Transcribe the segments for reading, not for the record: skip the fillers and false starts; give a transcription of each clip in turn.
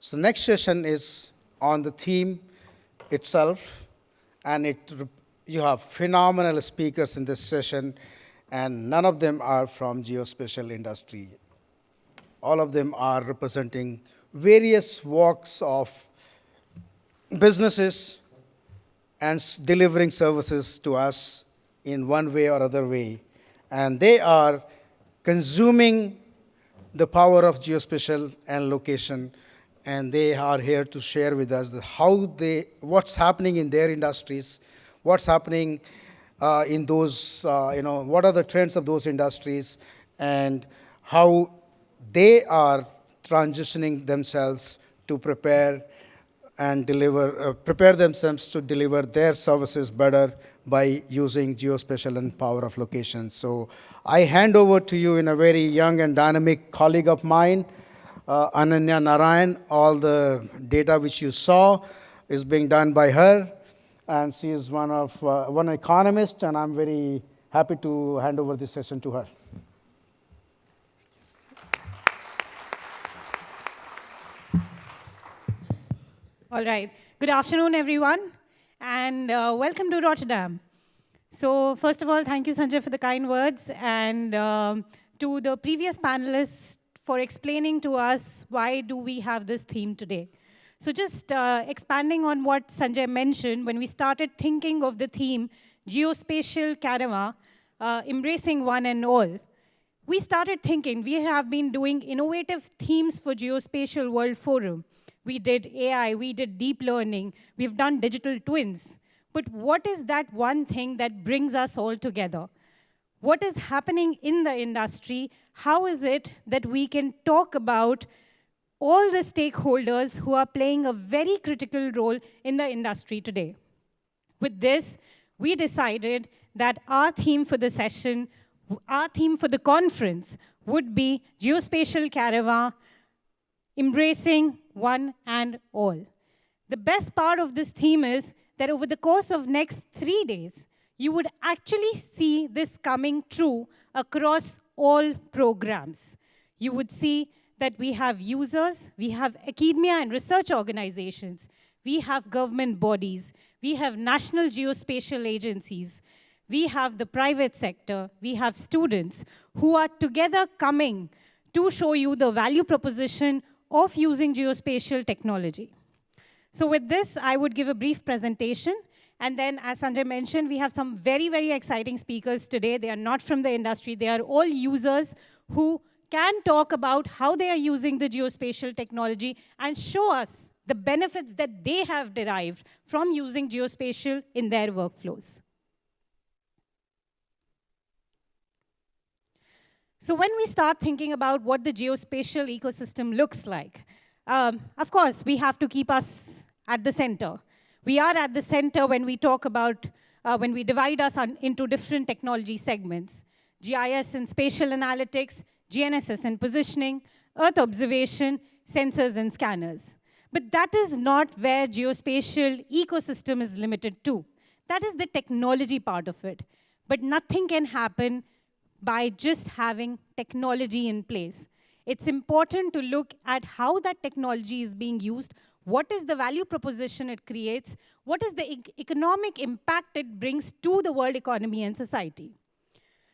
So next session is on the theme itself, and you have phenomenal speakers in this session, and none of them are from geospatial industry. All of them are representing various walks of businesses and delivering services to us in one way or other way. And they are consuming the power of geospatial and location, and they are here to share with us what's happening in their industries, what's happening in those, what are the trends of those industries, and how they are transitioning themselves to prepare themselves to deliver their services better by using geospatial and power of location. So I hand over to you in a very young and dynamic colleague of mine, Ananya Narayan. All the data which you saw is being done by her, and she is one economist, and I'm very happy to hand over this session to her. All right. Good afternoon, everyone, and welcome to Rotterdam. So first of all, thank you, Sanjay, for the kind words, and to the previous panelists for explaining to us why do we have this theme today. So just expanding on what Sanjay mentioned, when we started thinking of the theme, Geospatial Caravan, embracing one and all, we started thinking, we have been doing innovative themes for Geospatial World Forum. We did AI, we did deep learning, we've done digital twins. But what is that one thing that brings us all together? What is happening in the industry? How is it that we can talk about all the stakeholders who are playing a very critical role in the industry today? With this, we decided that our theme for the session, our theme for the conference would be Geospatial Caravan, embracing one and all. The best part of this theme is that over the course of next 3 days, you would actually see this coming true across all programs. You would see that we have users, we have academia and research organizations, we have government bodies, we have national geospatial agencies, we have the private sector, we have students who are together coming to show you the value proposition of using geospatial technology. So with this, I would give a brief presentation. And then, as Sanjay mentioned, we have some very, very exciting speakers today. They are not from the industry. They are all users who can talk about how they are using the geospatial technology and show us the benefits that they have derived from using geospatial in their workflows. So when we start thinking about what the geospatial ecosystem looks like, of course, we have to keep us at the center. We are at the center when we talk about, when we divide us into different technology segments: GIS and spatial analytics, GNSS and positioning, Earth observation, sensors and scanners. But that is not where geospatial ecosystem is limited to. That is the technology part of it. But nothing can happen by just having technology in place. It's important to look at how that technology is being used, what is the value proposition it creates, what is the economic impact it brings to the world economy and society.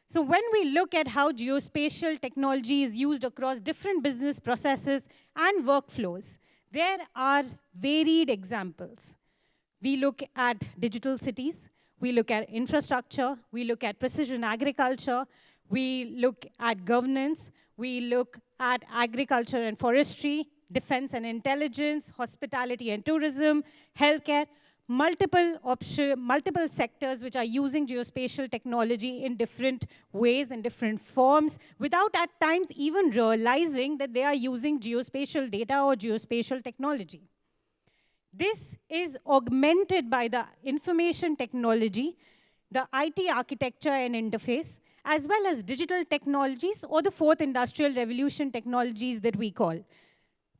So when we look at how geospatial technology is used across different business processes and workflows, there are varied examples. We look at digital cities, we look at infrastructure, we look at precision agriculture, we look at governance, we look at agriculture and forestry, defense and intelligence, hospitality and tourism, healthcare, multiple sectors which are using geospatial technology in different ways and different forms, without at times even realizing that they are using geospatial data or geospatial technology. This is augmented by the information technology, the IT architecture and interface, as well as digital technologies or the fourth industrial revolution technologies that we call.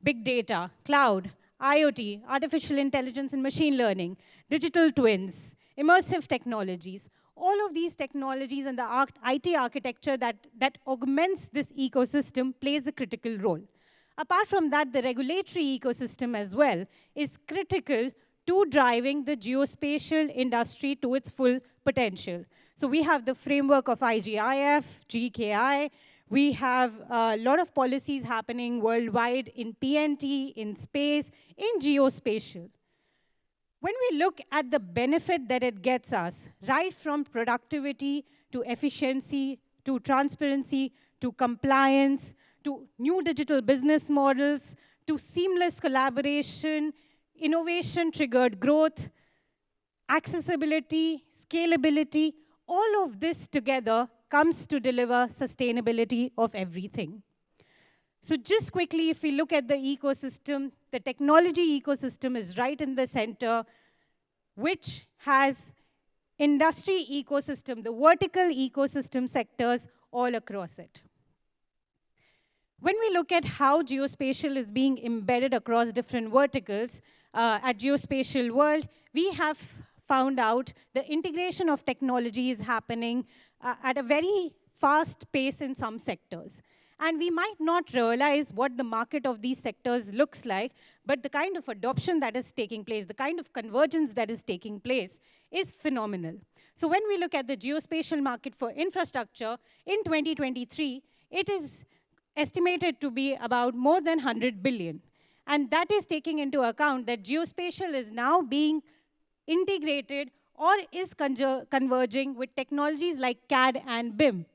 Big data, cloud, IoT, artificial intelligence and machine learning, digital twins, immersive technologies. All of these technologies and the IT architecture that augments this ecosystem plays a critical role. Apart from that, the regulatory ecosystem as well is critical to driving the geospatial industry to its full potential. So we have the framework of IGIF, GKI. We have a lot of policies happening worldwide in PNT, in space, in geospatial. When we look at the benefit that it gets us, right from productivity to efficiency, to transparency, to compliance, to new digital business models, to seamless collaboration, innovation-triggered growth, accessibility, scalability, all of this together comes to deliver sustainability of everything. So just quickly, if we look at the ecosystem, the technology ecosystem is right in the center, which has industry ecosystem, the vertical ecosystem sectors all across it. When we look at how geospatial is being embedded across different verticals, at Geospatial World, we have found out the integration of technology is happening at a very fast pace in some sectors. And we might not realize what the market of these sectors looks like, but the kind of adoption that is taking place, the kind of convergence that is taking place is phenomenal. So when we look at the geospatial market for infrastructure in 2023, it is estimated to be about more than 100 billion. And that is taking into account that geospatial is now being integrated or is converging with technologies like CAD and BIM.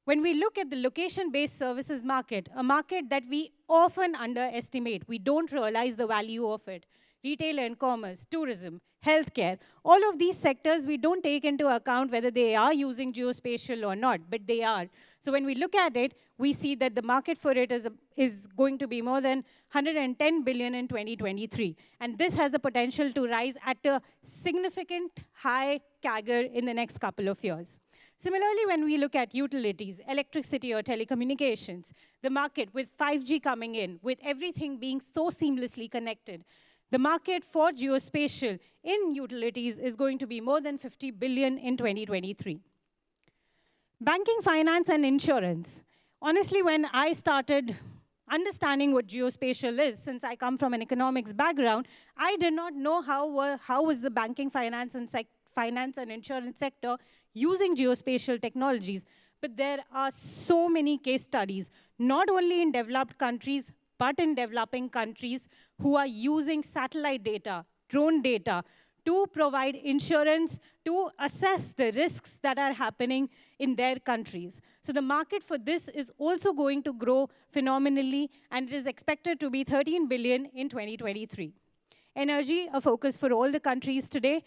When we look at the location-based services market, a market that we often underestimate, we don't realize the value of it. Retail and commerce, tourism, healthcare, all of these sectors, we don't take into account whether they are using geospatial or not, but they are. So when we look at it, we see that the market for it is going to be more than 110 billion in 2023. And this has the potential to rise at a significant high CAGR in the next couple of years. Similarly, when we look at utilities, electricity or telecommunications, the market with 5G coming in, with everything being so seamlessly connected, the market for geospatial in utilities is going to be more than 50 billion in 2023. Banking, finance, and insurance. Honestly, when I started understanding what geospatial is, since I come from an economics background, I did not know how was the banking, finance, and insurance sector using geospatial technologies. But there are so many case studies, not only in developed countries, but in developing countries who are using satellite data, drone data, to provide insurance, to assess the risks that are happening in their countries. So the market for this is also going to grow phenomenally, and it is expected to be 13 billion in 2023. Energy, a focus for all the countries today,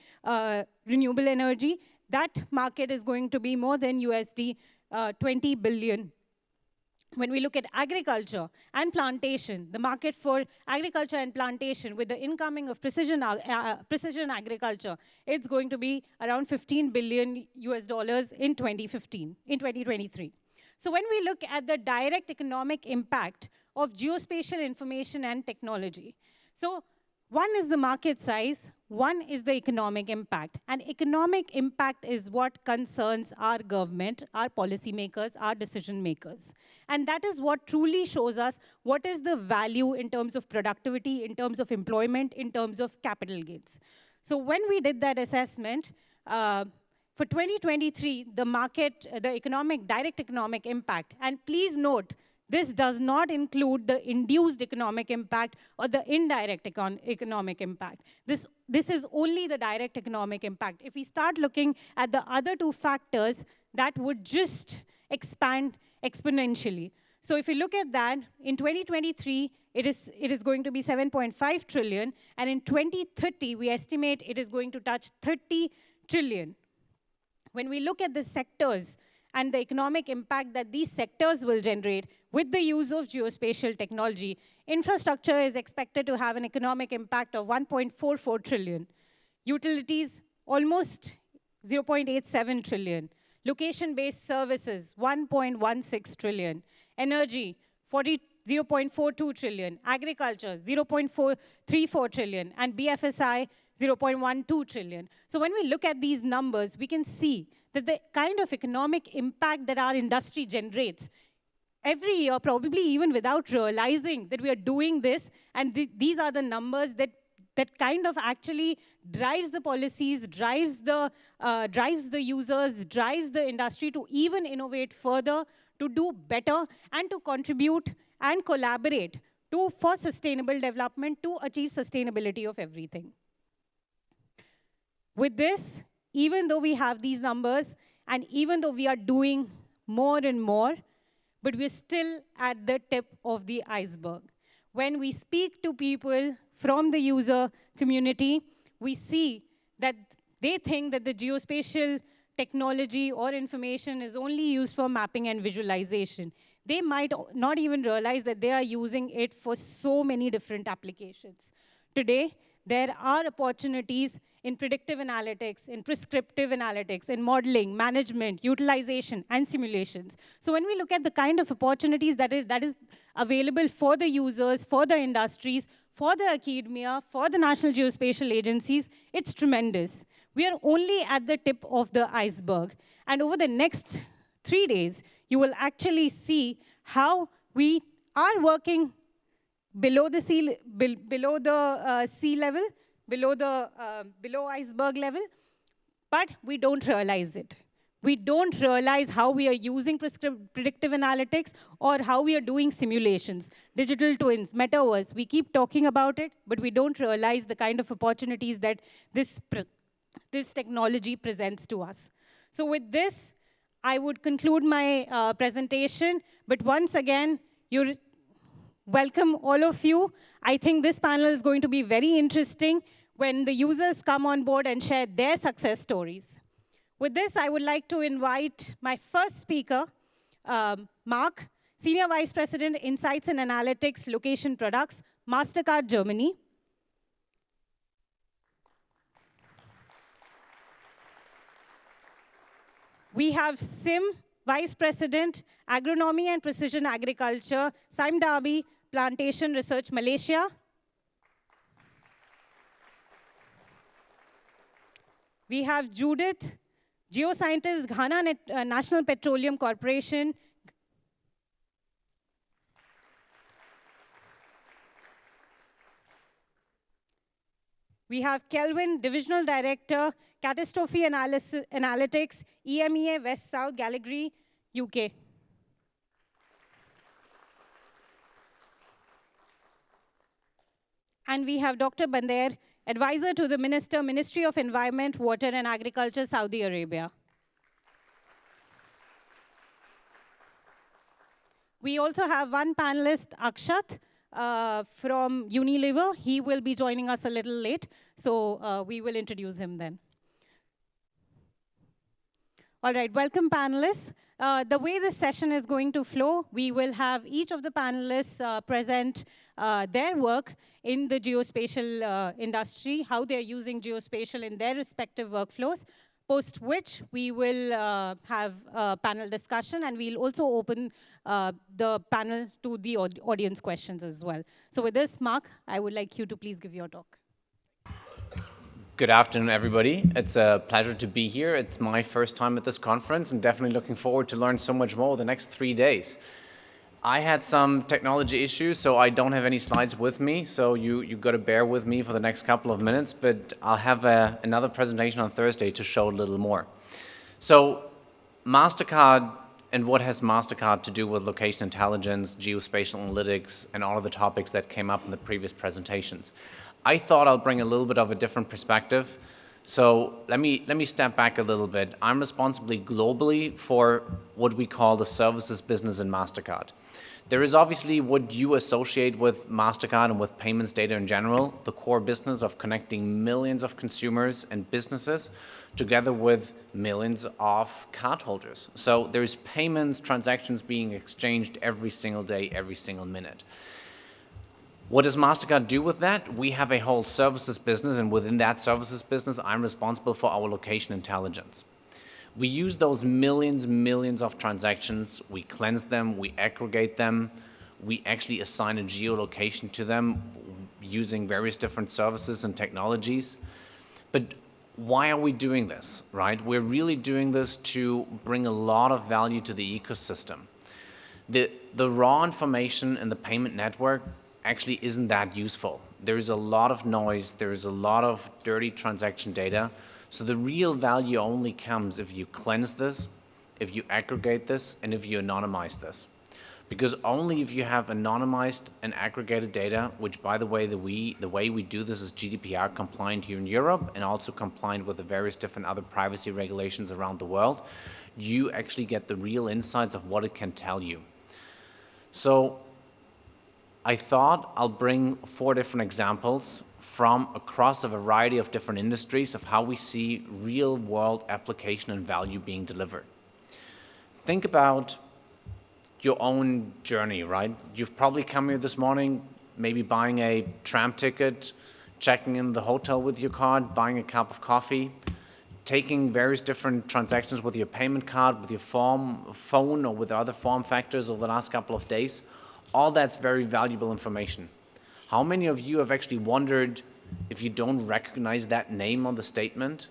renewable energy, that market is going to be more than USD 20 billion. When we look at agriculture and plantation, the market for agriculture and plantation with the incoming of precision agriculture, it's going to be around 15 billion US dollars in 2023. So when we look at the direct economic impact of geospatial information and technology, so one is the market size, one is the economic impact. And economic impact is what concerns our government, our policymakers, our decision makers. And that is what truly shows us what is the value in terms of productivity, in terms of employment, in terms of capital gains. So when we did that assessment, for 2023, the market, the direct economic impact, and please note, this does not include the induced economic impact or the indirect economic impact. This is only the direct economic impact. If we start looking at the other two factors, that would just expand exponentially. So if we look at that, in 2023, it is going to be 7.5 trillion, and in 2030, we estimate it is going to touch 30 trillion. When we look at the sectors and the economic impact that these sectors will generate with the use of geospatial technology, infrastructure is expected to have an economic impact of 1.44 trillion. Utilities, almost 0.87 trillion. Location-based services, 1.16 trillion. Energy, 0.42 trillion. Agriculture, 0.34 trillion. And BFSI, 0.12 trillion. So when we look at these numbers, we can see that the kind of economic impact that our industry generates every year, probably even without realizing that we are doing this, and these are the numbers that kind of actually drives the policies, drives the users, drives the industry to even innovate further, to do better, and to contribute and collaborate for sustainable development, to achieve sustainability of everything. With this, even though we have these numbers, and even though we are doing more and more, but we're still at the tip of the iceberg. When we speak to people from the user community, we see that they think that the geospatial technology or information is only used for mapping and visualization. They might not even realize that they are using it for so many different applications. Today, there are opportunities in predictive analytics, in prescriptive analytics, in modeling, management, utilization, and simulations. So when we look at the kind of opportunities that is available for the users, for the industries, for the academia, for the national geospatial agencies, it's tremendous. We are only at the tip of the iceberg. And over the next 3 days, you will actually see how we are working below the sea level, below iceberg level, but we don't realize it. We don't realize how we are using predictive analytics or how we are doing simulations, digital twins, metaverse. We keep talking about it, but we don't realize the kind of opportunities that this technology presents to us. So with this, I would conclude my presentation, but once again, welcome all of you. I think this panel is going to be very interesting when the users come on board and share their success stories. With this, I would like to invite my first speaker, Mark, Senior Vice President, Insights and Analytics, Location Products, MasterCard Germany. We have Sim, Vice President, Agronomy and Precision Agriculture, Saim Darby, Plantation Research, Malaysia. We have Judith, Geoscientist, Ghana National Petroleum Corporation. We have Kelvin, Divisional Director, Catastrophe Analytics, EMEA West South, Gallagher, UK. And we have Dr. Bander, Advisor to the Minister, Ministry of Environment, Water and Agriculture, Saudi Arabia. We also have one panelist, Akshat, from Unilever. He will be joining us a little late, so we will introduce him then. All right, welcome panelists. The way this session is going to flow, we will have each of the panelists present their work in the geospatial industry, how they're using geospatial in their respective workflows, post which we will have a panel discussion, and we'll also open the panel to the audience questions as well. So with this, Mark, I would like you to please give your talk. Good afternoon, everybody. It's a pleasure to be here. It's my first time at this conference and definitely looking forward to learn so much more the next 3 days. I had some technology issues, so I don't have any slides with me, so you got to bear with me for the next couple of minutes, but I'll have another presentation on Thursday to show a little more. So MasterCard, and what has MasterCard to do with location intelligence, geospatial analytics, and all of the topics that came up in the previous presentations? I thought I'll bring a little bit of a different perspective. So let me step back a little bit. I'm responsible globally for what we call the services business in MasterCard. There is obviously what you associate with MasterCard and with payments data in general, the core business of connecting millions of consumers and businesses together with millions of cardholders. So there's payments, transactions being exchanged every single day, every single minute. What does MasterCard do with that? We have a whole services business, and within that services business, I'm responsible for our location intelligence. We use those millions of transactions, we cleanse them, we aggregate them, we actually assign a geolocation to them using various different services and technologies. But why are we doing this, right? We're really doing this to bring a lot of value to the ecosystem. The raw information in the payment network actually isn't that useful. There is a lot of noise, there is a lot of dirty transaction data. So the real value only comes if you cleanse this, if you aggregate this, and if you anonymize this. Because only if you have anonymized and aggregated data, which by the way, the way we do this is GDPR compliant here in Europe and also compliant with the various different other privacy regulations around the world, you actually get the real insights of what it can tell you. So I thought I'll bring 4 different examples from across a variety of different industries of how we see real world application and value being delivered. Think about your own journey, right? You've probably come here this morning, maybe buying a tram ticket, checking in the hotel with your card, buying a cup of coffee, taking various different transactions with your payment card, with your phone, or with other form factors over the last couple of days. All that's very valuable information. How many of you have actually wondered if you don't recognize that name on the statement,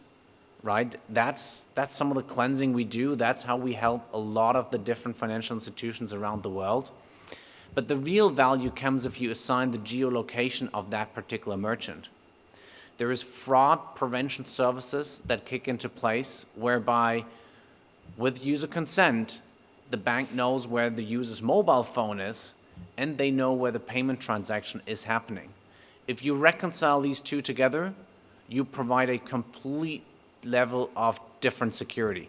right? That's some of the cleansing we do. That's how we help a lot of the different financial institutions around the world. But the real value comes if you assign the geolocation of that particular merchant. There is fraud prevention services that kick into place whereby, with user consent, the bank knows where the user's mobile phone is and they know where the payment transaction is happening. If you reconcile these two together, you provide a complete level of different security.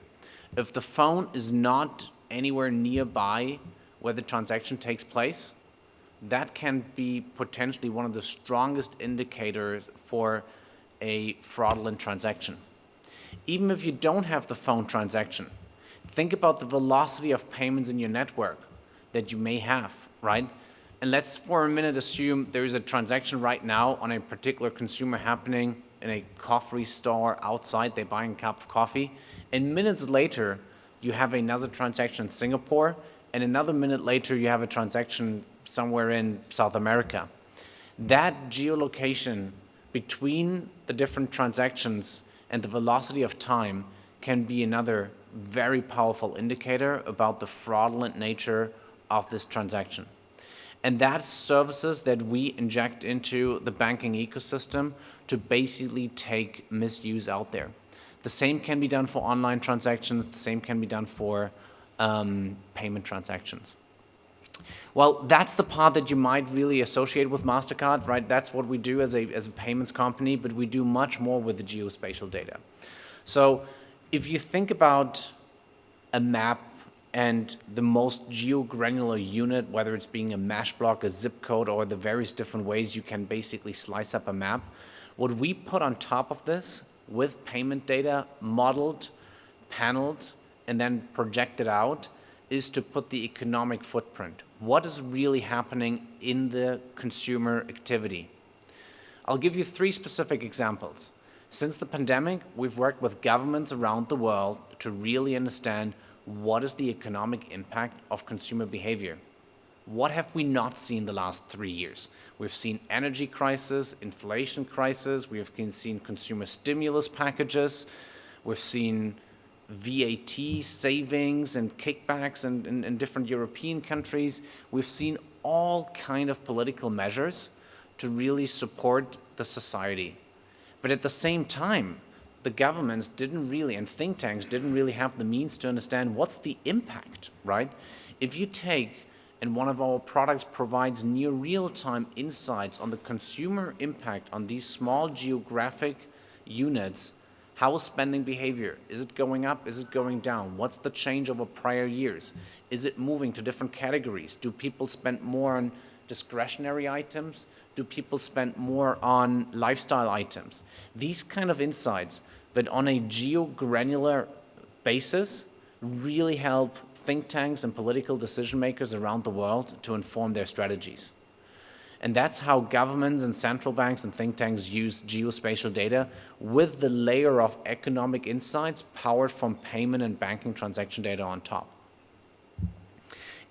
If the phone is not anywhere nearby where the transaction takes place, that can be potentially one of the strongest indicators for a fraudulent transaction. Even if you don't have the phone transaction, think about the velocity of payments in your network that you may have, right? And let's for a minute assume there is a transaction right now on a particular consumer happening in a coffee store outside, they're buying a cup of coffee, and minutes later, you have another transaction in Singapore, and another minute later, you have a transaction somewhere in South America. That geolocation between the different transactions and the velocity of time can be another very powerful indicator about the fraudulent nature of this transaction. And that's services that we inject into the banking ecosystem to basically take misuse out there. The same can be done for online transactions, the same can be done for payment transactions. Well, that's the part that you might really associate with MasterCard, right? That's what we do as a payments company, but we do much more with the geospatial data. So if you think about a map and the most geogranular unit, whether it's being a mesh block, a zip code, or the various different ways you can basically slice up a map, what we put on top of this with payment data modeled, paneled, and then projected out is to put the economic footprint. What is really happening in the consumer activity? I'll give you 3 specific examples. Since the pandemic, we've worked with governments around the world to really understand what is the economic impact of consumer behavior. What have we not seen the last 3 years? We've seen energy crisis, inflation crisis, we have seen consumer stimulus packages, we've seen VAT savings and kickbacks in different European countries. We've seen all kind of political measures to really support the society. But at the same time, the governments didn't really, and think tanks didn't really have the means to understand what's the impact, right? If you take, and one of our products provides near real-time insights on the consumer impact on these small geographic units. How is spending behavior? Is it going up? Is it going down? What's the change over prior years? Is it moving to different categories? Do people spend more on discretionary items? Do people spend more on lifestyle items? These kind of insights, but on a geo-granular basis, really help think tanks and political decision makers around the world to inform their strategies. And that's how governments and central banks and think tanks use geospatial data with the layer of economic insights powered from payment and banking transaction data on top.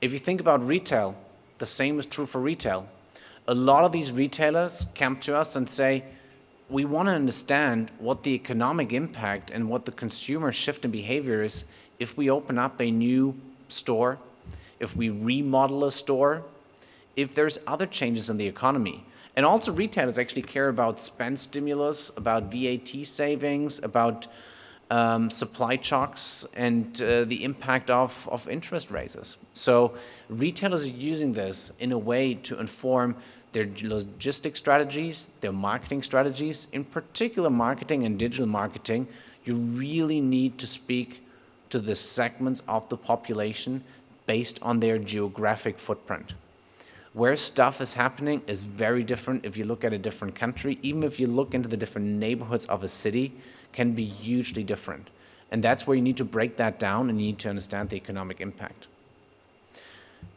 If you think about retail, the same is true for retail. A lot of these retailers come to us and say, we want to understand what the economic impact and what the consumer shift in behavior is if we open up a new store, if we remodel a store, if there's other changes in the economy. And also retailers actually care about spend stimulus, about VAT savings, about supply shocks, and the impact of interest raises. So retailers are using this in a way to inform their logistic strategies, their marketing strategies. In particular, marketing and digital marketing, you really need to speak to the segments of the population based on their geographic footprint. Where stuff is happening is very different if you look at a different country. Even if you look into the different neighborhoods of a city, can be hugely different. And that's where you need to break that down and you need to understand the economic impact.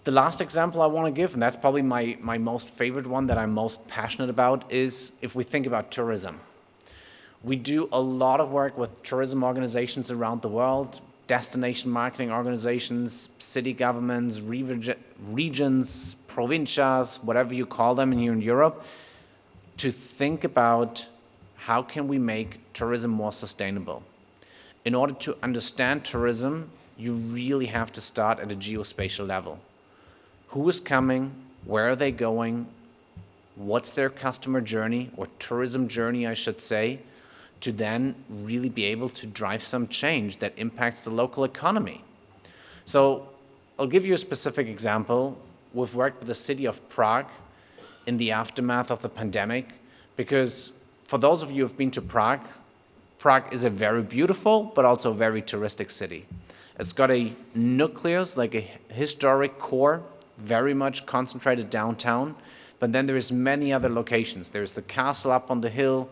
The last example I want to give, and that's probably my most favorite one that I'm most passionate about, is if we think about tourism. We do a lot of work with tourism organizations around the world, destination marketing organizations, city governments, regions, provincias, whatever you call them here in Europe, to think about how can we make tourism more sustainable. In order to understand tourism, you really have to start at a geospatial level. Who is coming? Where are they going? What's their customer journey, or tourism journey, I should say, to then really be able to drive some change that impacts the local economy. So I'll give you a specific example. We've worked with the city of Prague in the aftermath of the pandemic, because for those of you who have been to Prague, Prague is a very beautiful but also very touristic city. It's got a nucleus, like a historic core, very much concentrated downtown, but then there's many other locations. There's the castle up on the hill,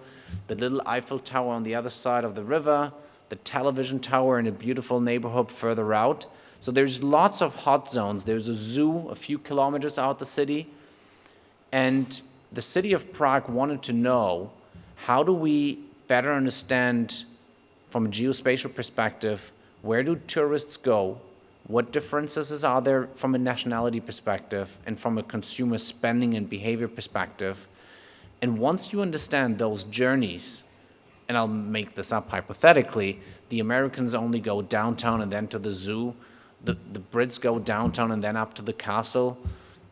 the little Eiffel Tower on the other side of the river, the television tower in a beautiful neighborhood further out. So there's lots of hot zones. There's a zoo a few kilometers out the city. And the city of Prague wanted to know, how do we better understand from a geospatial perspective, where do tourists go? What differences are there from a nationality perspective and from a consumer spending and behavior perspective? And once you understand those journeys, and I'll make this up hypothetically, the Americans only go downtown and then to the zoo, the Brits go downtown and then up to the castle,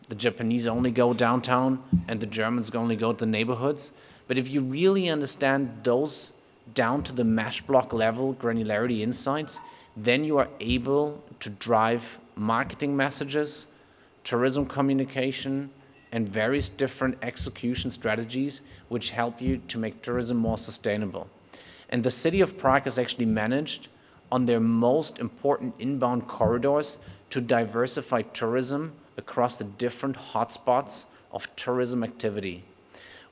the Japanese only go downtown, and the Germans only go to the neighborhoods. But if you really understand those down to the mesh block level granularity insights, then you are able to drive marketing messages, tourism communication, and various different execution strategies which help you to make tourism more sustainable. And the city of Prague has actually managed on their most important inbound corridors to diversify tourism across the different hotspots of tourism activity,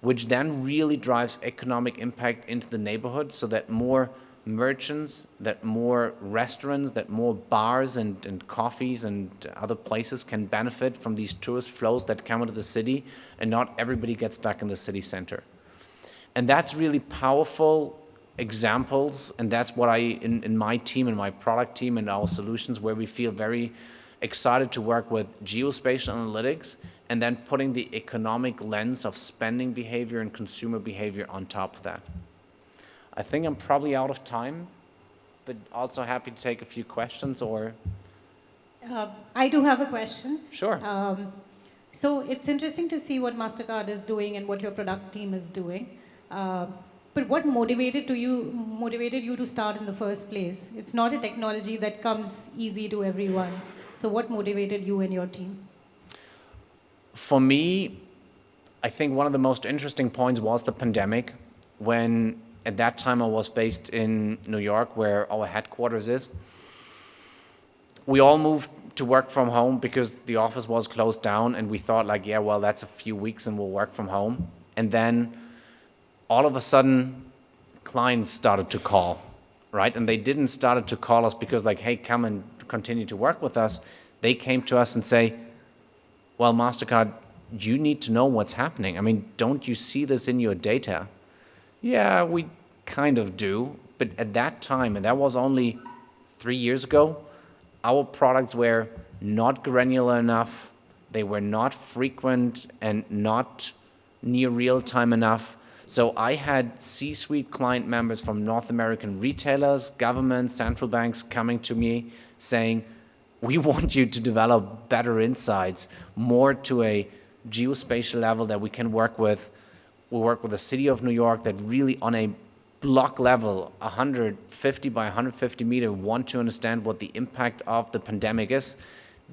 which then really drives economic impact into the neighborhood, so that more merchants, that more restaurants, that more bars and coffees and other places can benefit from these tourist flows that come into the city, and not everybody gets stuck in the city center. And that's really powerful examples, and that's what in my team and my product team and our solutions, where we feel very excited to work with geospatial analytics and then putting the economic lens of spending behavior and consumer behavior on top of that. I think I'm probably out of time, but also happy to take a few questions or... I do have a question. Sure. So it's interesting to see what MasterCard is doing and what your product team is doing. But what motivated you to start in the first place? It's not a technology that comes easy to everyone. So what motivated you and your team? For me, I think one of the most interesting points was the pandemic, when at that time I was based in New York, where our headquarters is. We all moved to work from home because the office was closed down, and we thought like, yeah, well, that's a few weeks and we'll work from home. And then all of a sudden, clients started to call, right? And they didn't start to call us because like, hey, come and continue to work with us. They came to us and say, well, MasterCard, you need to know what's happening. I mean, don't you see this in your data? Yeah, we kind of do. But at that time, and that was only 3 years ago, our products were not granular enough. They were not frequent and not near real time enough. So I had C-suite client members from North American retailers, governments, central banks coming to me saying, We want you to develop better insights, more to a geospatial level that we can work with. We work with the city of New York that really on a block level, 150 by 150 meter, want to understand what the impact of the pandemic is.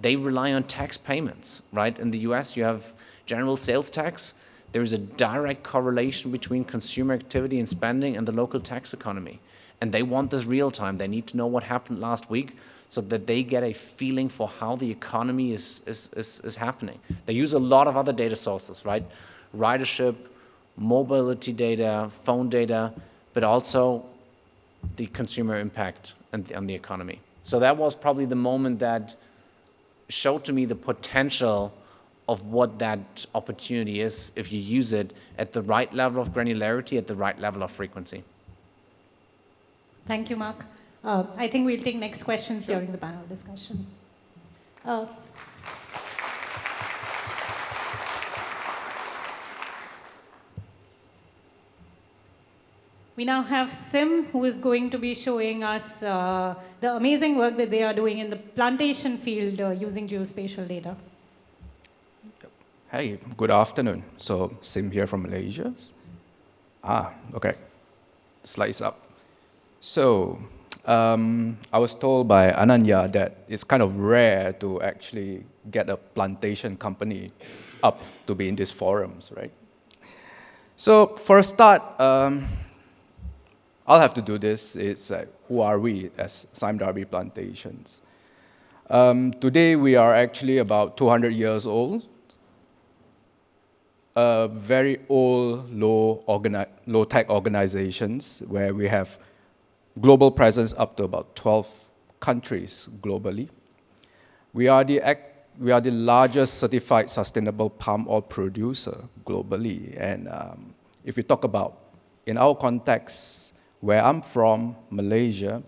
They rely on tax payments, right? In the US, you have general sales tax. There is a direct correlation between consumer activity and spending and the local tax economy. And they want this real time. They need to know what happened last week so that they get a feeling for how the economy is happening. They use a lot of other data sources, right? Ridership, mobility data, phone data, but also the consumer impact on the economy. So that was probably the moment that showed to me the potential of what that opportunity is if you use it at the right level of granularity, at the right level of frequency. Thank you, Mark. I think we'll take next questions during the panel discussion. We now have Sim, who is going to be showing us the amazing work that they are doing in the plantation field using geospatial data. Hey, good afternoon. So, Sim here from Malaysia. Okay. Slides up. So, I was told by Ananya that it's kind of rare to actually get a plantation company up to be in these forums, right? So, for a start, I'll have to do this. It's who are we as Sime Darby Plantations? Today, we are actually about 200 years old. Very old, low-tech organizations where we have global presence up to about 12 countries globally. We are the largest certified sustainable palm oil producer globally. And if we talk about, in our context, where I'm from, Malaysia,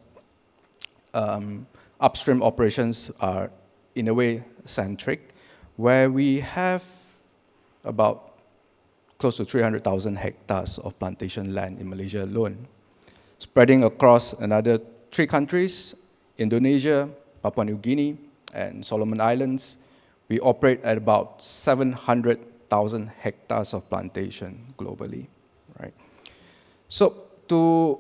upstream operations are in a way centric, where we have about close to 300,000 hectares of plantation land in Malaysia alone, spreading across another 3 countries, Indonesia, Papua New Guinea, and Solomon Islands. We operate at about 700,000 hectares of plantation globally, right? So to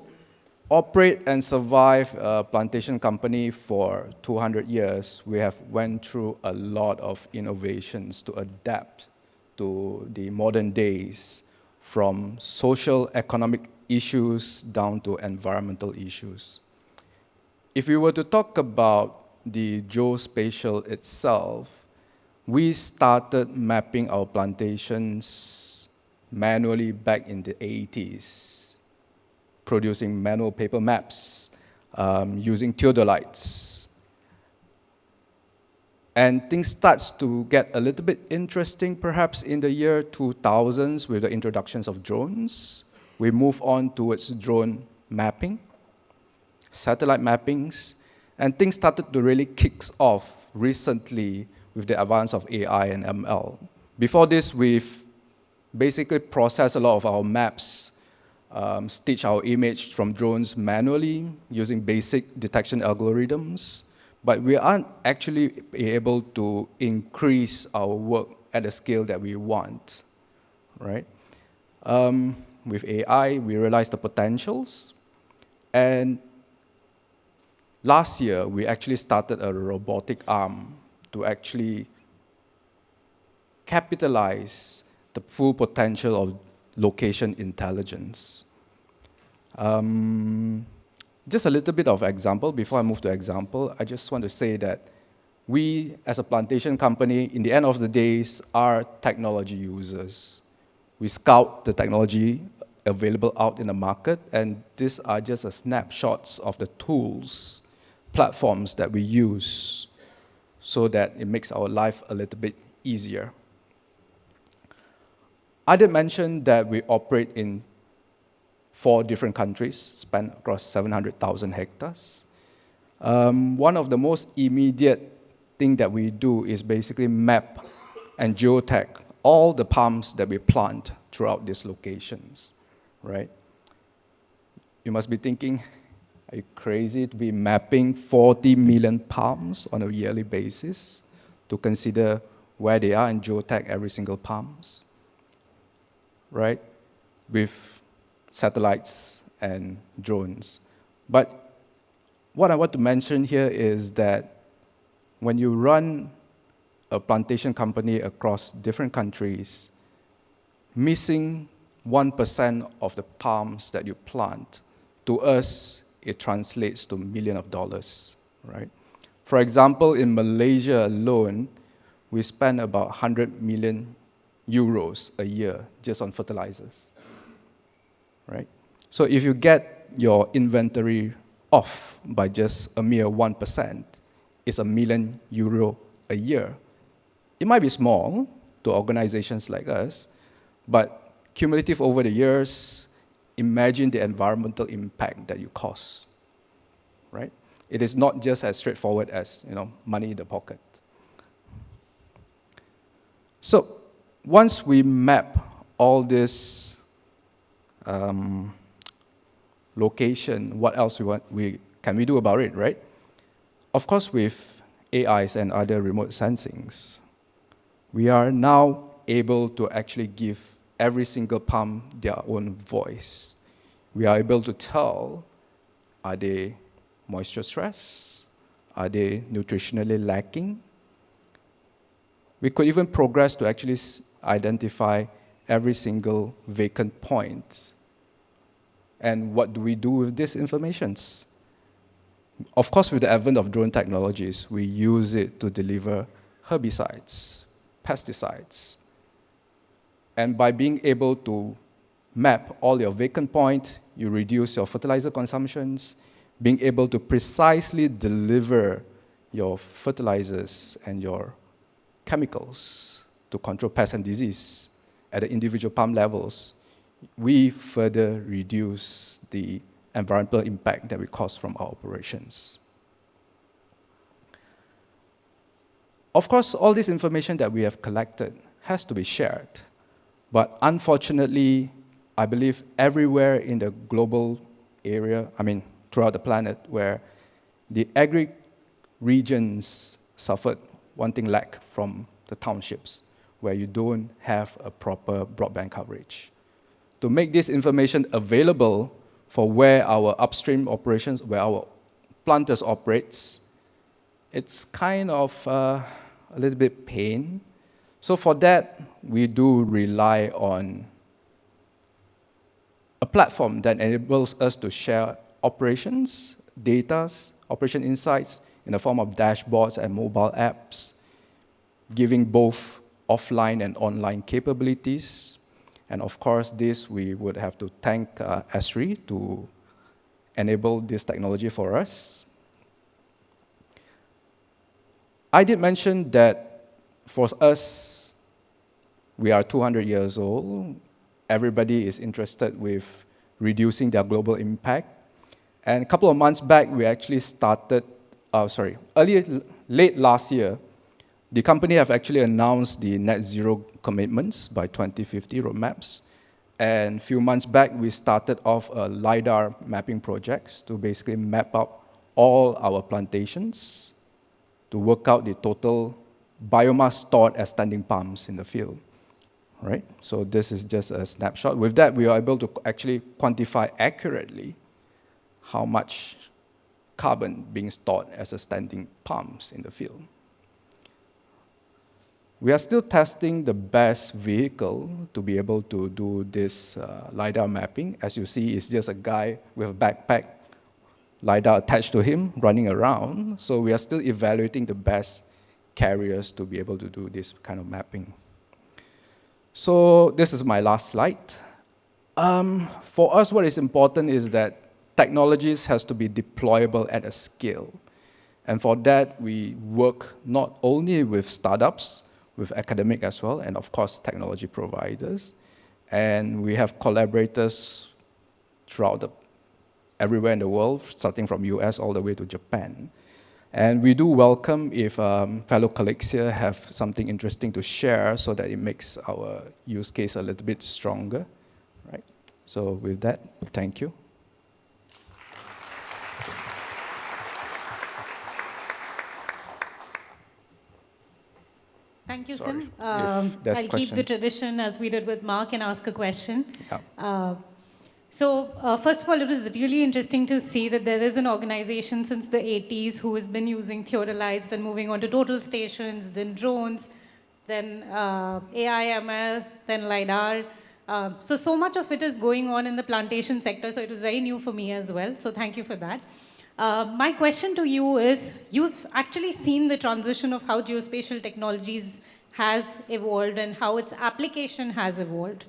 operate and survive a plantation company for 200 years, we have went through a lot of innovations to adapt to the modern days, from social, economic issues down to environmental issues. If we were to talk about the geospatial itself, we started mapping our plantations manually back in the 80s, producing manual paper maps, using theodolites. And things starts to get a little bit interesting perhaps in the year 2000s with the introductions of drones. We move on towards drone mapping, satellite mappings, and things started to really kick off recently with the advance of AI and ML. Before this, we've basically processed a lot of our maps, stitch our image from drones manually using basic detection algorithms, but we aren't actually able to increase our work at the scale that we want, right? With AI, we realized the potentials, and last year, we actually started a robotic arm to actually capitalize the full potential of location intelligence. Just a little bit of example. Before I move to example, I just want to say that we, as a plantation company, in the end of the days, are technology users. We scout the technology available out in the market, and these are just a snapshots of the tools, platforms that we use so that it makes our life a little bit easier. I did mention that we operate in 4 different countries, span across 700,000 hectares. One of the most immediate thing that we do is basically map and geotag all the palms that we plant throughout these locations, right? You must be thinking, Are you crazy to be mapping 40 million palms on a yearly basis to consider where they are and geotag every single palms, right? With satellites and drones. But what I want to mention here is that when you run a plantation company across different countries, missing 1% of the palms that you plant, to us, it translates to millions of dollars, right? For example, in Malaysia alone, we spend about 100 million euros a year just on fertilizers, right? So if you get your inventory off by just a mere 1%, it's €1 million a year. It might be small to organizations like us, but cumulative over the years, imagine the environmental impact that you cause, right? It is not just as straightforward as, money in the pocket. So once we map all this location, what else can we do about it, right? Of course, with AIs and other remote sensings, we are now able to actually give every single palm their own voice. We are able to tell, are they moisture stressed? Are they nutritionally lacking? We could even progress to actually identify every single vacant point. And what do we do with this information? Of course, with the advent of drone technologies, we use it to deliver herbicides, pesticides. And by being able to map all your vacant points, you reduce your fertilizer consumptions, being able to precisely deliver your fertilizers and your chemicals to control pests and disease at the individual palm levels, we further reduce the environmental impact that we cause from our operations. Of course, all this information that we have collected has to be shared. But unfortunately, I believe everywhere in the global area, throughout the planet, where the agri regions suffered one thing lack from the townships, where you don't have a proper broadband coverage. To make this information available for where our upstream operations, where our planters operates, it's kind of a little bit pain. So for that, we do rely on a platform that enables us to share operations, data, operation insights in the form of dashboards and mobile apps, giving both offline and online capabilities. And of course, this we would have to thank Esri to enable this technology for us. I did mention that for us, we are 200 years old. Everybody is interested with reducing their global impact. And a couple of months back, we actually started, late last year, the company have actually announced the net zero commitments by 2050 roadmaps. And a few months back, we started off a LiDAR mapping projects to basically map out all our plantations to work out the total biomass stored as standing palms in the field, right? So this is just a snapshot. With that, we are able to actually quantify accurately how much carbon being stored as a standing palms in the field. We are still testing the best vehicle to be able to do this LiDAR mapping. As you see, it's just a guy with a backpack, LiDAR attached to him, running around. So we are still evaluating the best carriers to be able to do this kind of mapping. So this is my last slide. For us, what is important is that technologies has to be deployable at a scale. And for that, we work not only with startups, with academic as well, and of course, technology providers. And we have collaborators throughout everywhere in the world, starting from US all the way to Japan. And we do welcome if fellow colleagues here have something interesting to share so that it makes our use case a little bit stronger, right? So with that, thank you. Thank you, Sorry, Sim. if there's I'll keep question. the tradition as we did with Mark and ask a question. Yeah. First of all, it was really interesting to see that there is an organization since the 80s who has been using theodolites, then moving on to total stations, then drones, then AI, ML, then LiDAR. So much of it is going on in the plantation sector, so it was very new for me as well. So thank you for that. My question to you is, you've actually seen the transition of how geospatial technologies has evolved and how its application has evolved.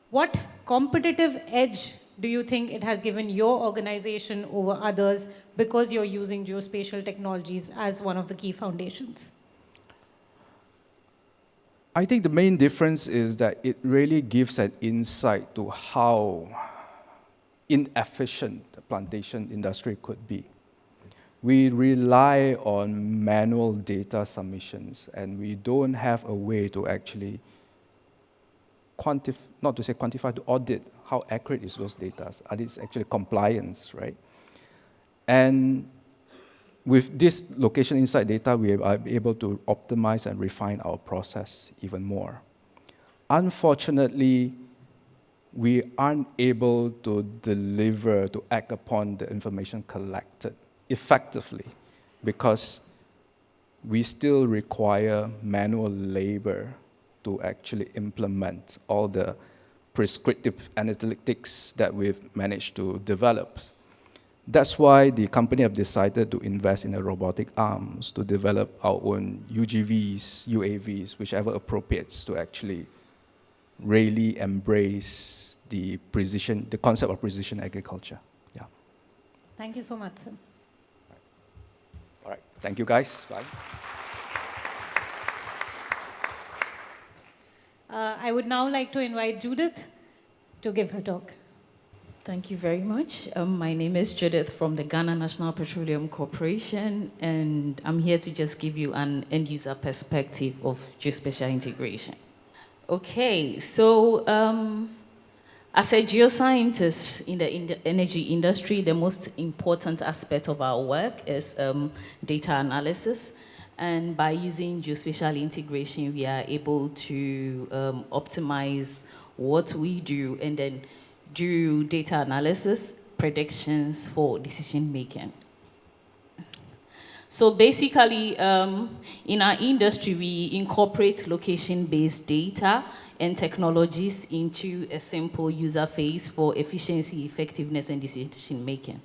What competitive edge do you think it has given your organization over others because you're using geospatial technologies as one of the key foundations? I think the main difference is that it really gives an insight to how inefficient the plantation industry could be. We rely on manual data submissions, and we don't have a way to actually not to say quantify, to audit how accurate is those data. Are these actually compliance, right? And with this location insight data, we are able to optimize and refine our process even more. Unfortunately, we aren't able to deliver, to act upon the information collected effectively because we still require manual labor to actually implement all the prescriptive analytics that we've managed to develop. That's why the company have decided to invest in a robotic arms to develop our own UGVs, UAVs, whichever appropriate to actually really embrace the precision, the concept of precision agriculture. Yeah. Thank you so much, Sim. All right. Thank you, guys. Bye. I would now like to invite Judith to give her talk. Thank you very much. My name is Judith from the Ghana National Petroleum Corporation, and I'm here to just give you an end-user perspective of geospatial integration. Okay, so as a geoscientist in the energy industry, the most important aspect of our work is data analysis. And by using geospatial integration, we are able to optimize what we do and then do data analysis, predictions for decision making. So basically, in our industry, we incorporate location-based data and technologies into a simple user phase for efficiency, effectiveness, and decision making.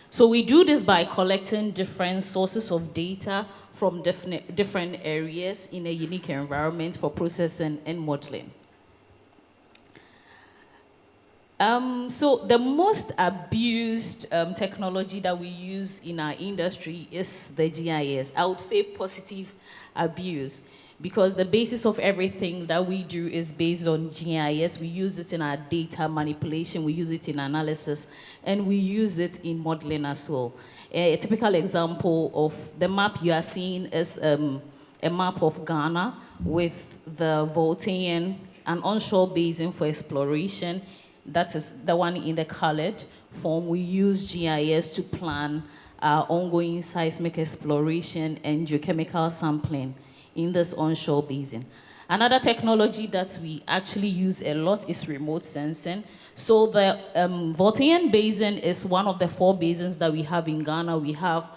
So we do this by collecting different sources of data from different areas in a unique environment for processing and modeling. So the most abused technology that we use in our industry is the GIS. I would say positive abuse, because the basis of everything that we do is based on GIS. We use it in our data manipulation, we use it in analysis, and we use it in modeling as well. A typical example of the map you are seeing is a map of Ghana with the Voltairean, an onshore basin for exploration. That is the one in the colored form. We use GIS to plan our ongoing seismic exploration and geochemical sampling in this onshore basin. Another technology that we actually use a lot is remote sensing. So the Voltairean Basin is one of the 4 basins that we have in Ghana. We have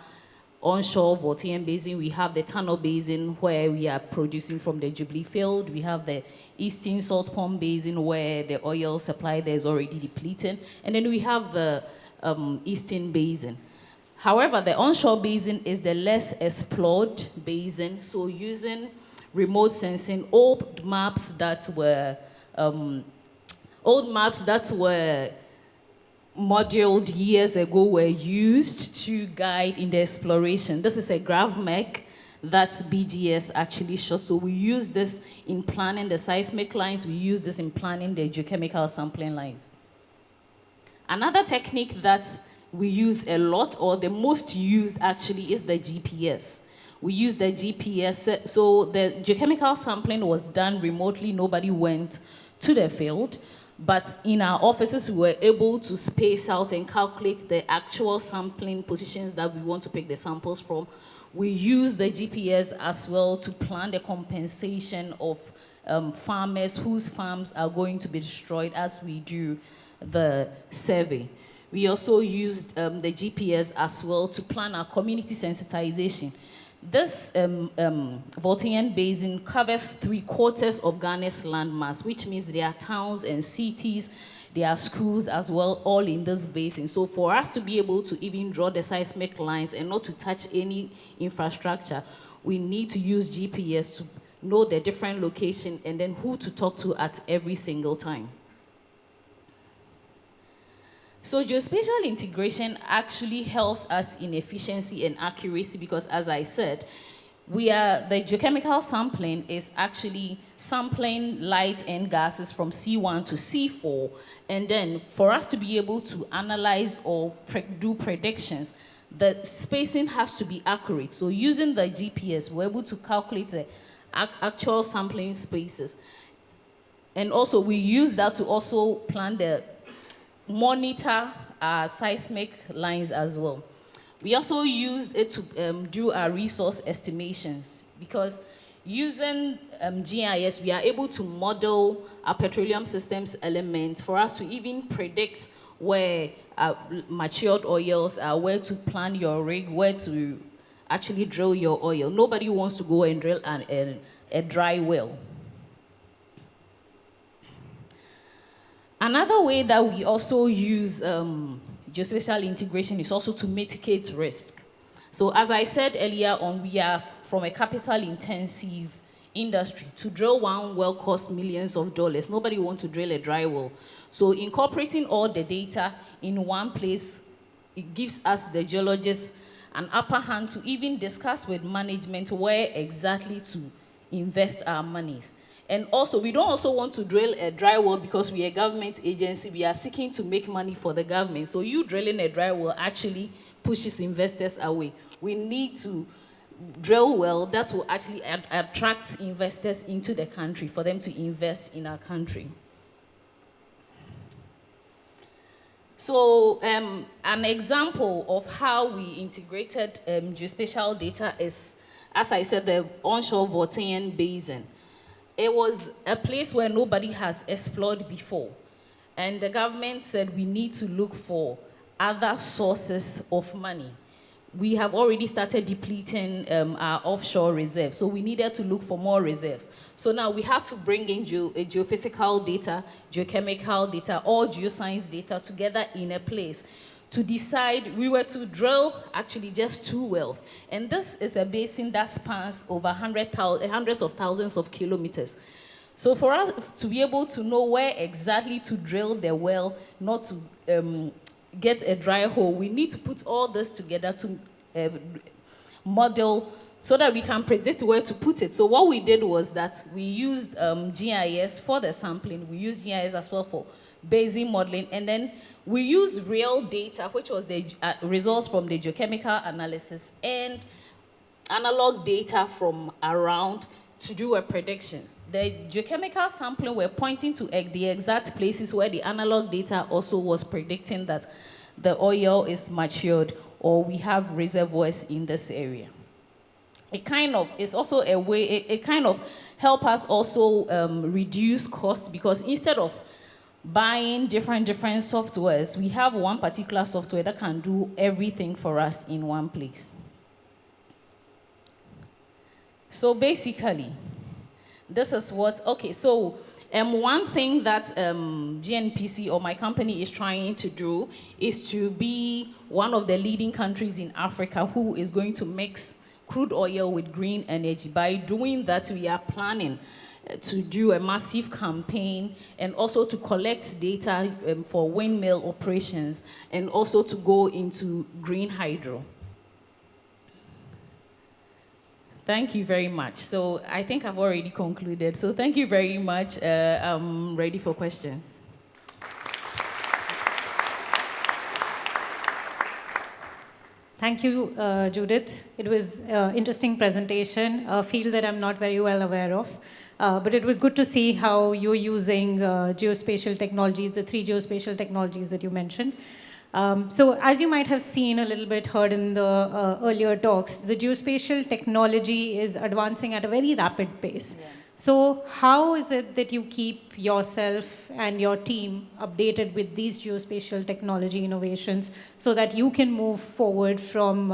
onshore Voltairean Basin, we have the Tano Basin where we are producing from the Jubilee field, we have the Eastern Salt Pond Basin where the oil supply there is already depleted, and then we have the Eastern Basin. However, the onshore basin is the less explored basin, so using remote sensing, old maps that were modeled years ago were used to guide in the exploration. This is a GravMech that BGS actually shot. So we use this in planning the seismic lines, we use this in planning the geochemical sampling lines. Another technique that we use a lot, or the most used actually, is the GPS. We use the GPS, so the geochemical sampling was done remotely, nobody went to the field, but in our offices we were able to space out and calculate the actual sampling positions that we want to pick the samples from. we use the GPS as well to plan the compensation of farmers whose farms are going to be destroyed as we do the survey. We also used the GPS as well to plan our community sensitization. This Voltairean Basin covers 3/4 of Ghana's landmass, which means there are towns and cities, there are schools as well, all in this basin. So for us to be able to even draw the seismic lines and not to touch any infrastructure, we need to use GPS to know the different location and then who to talk to at every single time. So geospatial integration actually helps us in efficiency and accuracy because, as I said, the geochemical sampling is actually sampling light and gases from C1 to C4, and then for us to be able to analyze or do predictions, the spacing has to be accurate. So using the GPS, we're able to calculate the actual sampling spaces. And also we use that to also plan the monitor seismic lines as well. We also used it to do our resource estimations because using GIS, we are able to model our petroleum systems elements for us to even predict where matured oils are, where to plan your rig, where to actually drill your oil. Nobody wants to go and drill a dry well. Another way that we also use geospatial integration is also to mitigate risk. So as I said earlier on, we are from a capital-intensive industry. To drill one well costs millions of dollars. Nobody wants to drill a dry well. So incorporating all the data in one place, it gives us, the geologists, an upper hand to even discuss with management where exactly to invest our monies. And also, we don't also want to drill a dry well because we are a government agency. We are seeking to make money for the government. So you drilling a dry well actually pushes investors away. We need to drill well that will actually attract investors into the country for them to invest in our country. So an example of how we integrated geospatial data is, as I said, the onshore Voltairean Basin. It was a place where nobody has explored before. And the government said we need to look for other sources of money. We have already started depleting our offshore reserves, so we needed to look for more reserves. So now we had to bring in geophysical data, geochemical data, all geoscience data together in a place to decide. We were to drill actually just 2 wells. And this is a basin that spans over hundreds of thousands of kilometers. So for us to be able to know where exactly to drill the well, not to get a dry hole, we need to put all this together to model so that we can predict where to put it. So what we did was that we used GIS for the sampling. We used GIS as well for basin modeling, and then we used real data, which was the results from the geochemical analysis, and analog data from around to do a prediction. The geochemical sampling were pointing to the exact places where the analog data also was predicting that the oil is matured or we have reservoirs in this area. It kind of is also a way, it kind of help us also reduce costs, because instead of buying different softwares, we have one particular software that can do everything for us in one place. So basically, this is what, okay, so one thing that GNPC or my company is trying to do is to be one of the leading countries in Africa who is going to mix crude oil with green energy. By doing that, we are planning to do a massive campaign and also to collect data for windmill operations and also to go into green hydro. Thank you very much. So I think I've already concluded. So thank you very much. I'm ready for questions. Thank you, Judith. It was an interesting presentation, a field that I'm not very well aware of. But it was good to see how you're using geospatial technologies, the 3 geospatial technologies that you mentioned. So as you might have seen a little bit, heard in the earlier talks, the geospatial technology is advancing at a very rapid pace. Yeah. So how is it that you keep yourself and your team updated with these geospatial technology innovations so that you can move forward from,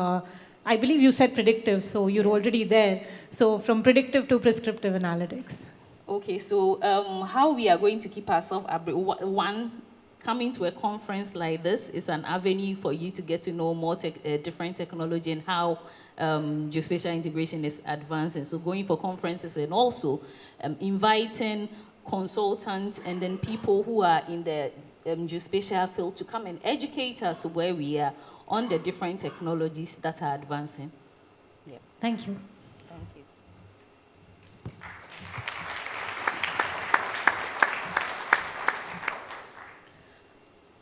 I believe you said predictive, so you're already there. So from predictive to prescriptive analytics. Okay, so how we are going to keep ourselves updated? One, coming to a conference like this is an avenue for you to get to know more different technology and how geospatial integration is advancing. So going for conferences and also inviting consultants and then people who are in the geospatial field to come and educate us where we are on the different technologies that are advancing. Yeah. Thank you. Thank you.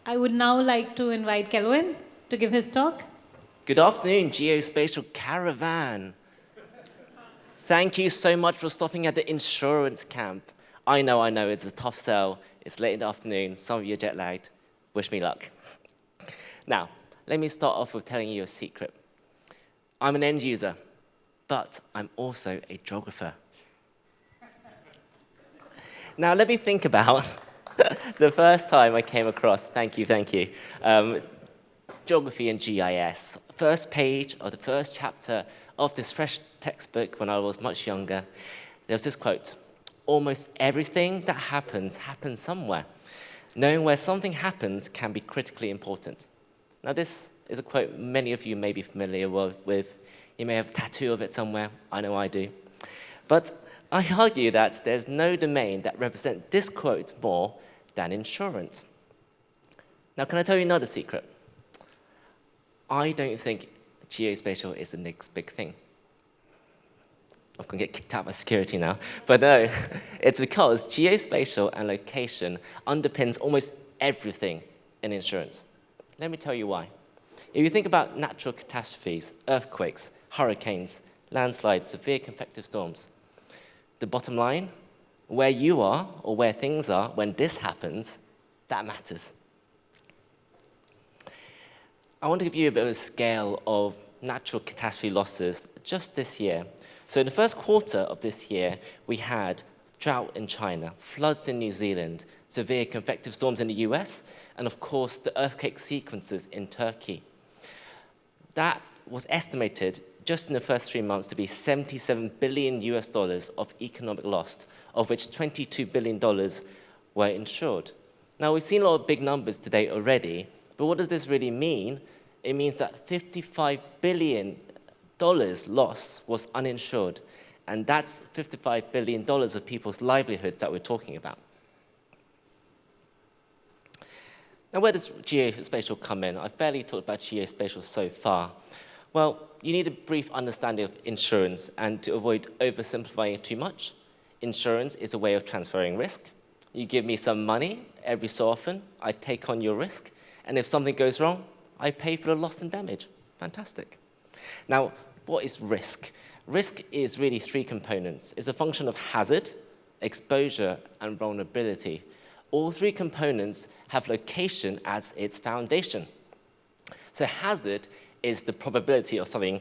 I would now like to invite Kelvin to give his talk. Good afternoon, Geospatial Caravan. Thank you so much for stopping at the insurance camp. I know, it's a tough sell. It's late in the afternoon. Some of you are jet lagged. Wish me luck. Now, let me start off with telling you a secret. I'm an end user, but I'm also a geographer. Now, let me think about the first time I came across, thank you, geography and GIS. First page of the first chapter of this fresh textbook when I was much younger, there was this quote: almost everything that happens somewhere. Knowing where something happens can be critically important. Now, this is a quote many of you may be familiar with. You may have a tattoo of it somewhere. I know I do. But I argue that there's no domain that represents this quote more than insurance. Now, can I tell you another secret? I don't think geospatial is the next big thing. I'm going to get kicked out by security now. But no, it's because geospatial and location underpins almost everything in insurance. Let me tell you why. If you think about natural catastrophes, earthquakes, hurricanes, landslides, severe convective storms, the bottom line, where you are or where things are when this happens, that matters. I want to give you a bit of a scale of natural catastrophe losses just this year. So in the first quarter of this year, we had drought in China, floods in New Zealand, severe convective storms in the US, and of course, the earthquake sequences in Turkey. That was estimated just in the first 3 months to be $77 billion of economic loss, of which $22 billion were insured. Now, we've seen a lot of big numbers today already, but what does this really mean? It means that $55 billion loss was uninsured, and that's $55 billion of people's livelihoods that we're talking about. Now, where does geospatial come in? I've barely talked about geospatial so far. Well, you need a brief understanding of insurance, and to avoid oversimplifying it too much, insurance is a way of transferring risk. You give me some money every so often, I take on your risk, and if something goes wrong, I pay for the loss and damage. Fantastic. Now, what is risk? Risk is really three components. It's a function of hazard, exposure, and vulnerability. All three components have location as its foundation. So hazard is the probability of something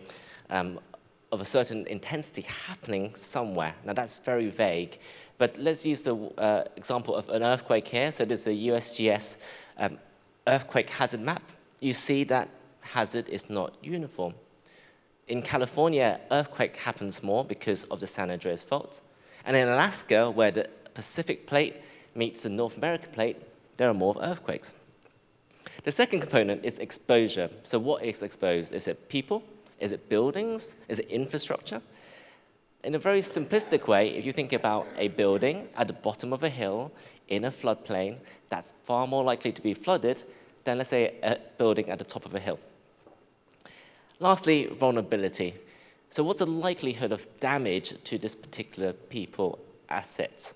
of a certain intensity happening somewhere. Now, that's very vague, but let's use the example of an earthquake here. So there's a USGS earthquake hazard map. You see that hazard is not uniform. In California, earthquake happens more because of the San Andreas fault. And in Alaska, where the Pacific plate meets the North American plate, there are more earthquakes. The second component is exposure. So what is exposed? Is it people? Is it buildings? Is it infrastructure? In a very simplistic way, if you think about a building at the bottom of a hill in a floodplain, that's far more likely to be flooded than, let's say, a building at the top of a hill. Lastly, vulnerability. So what's the likelihood of damage to this particular people assets?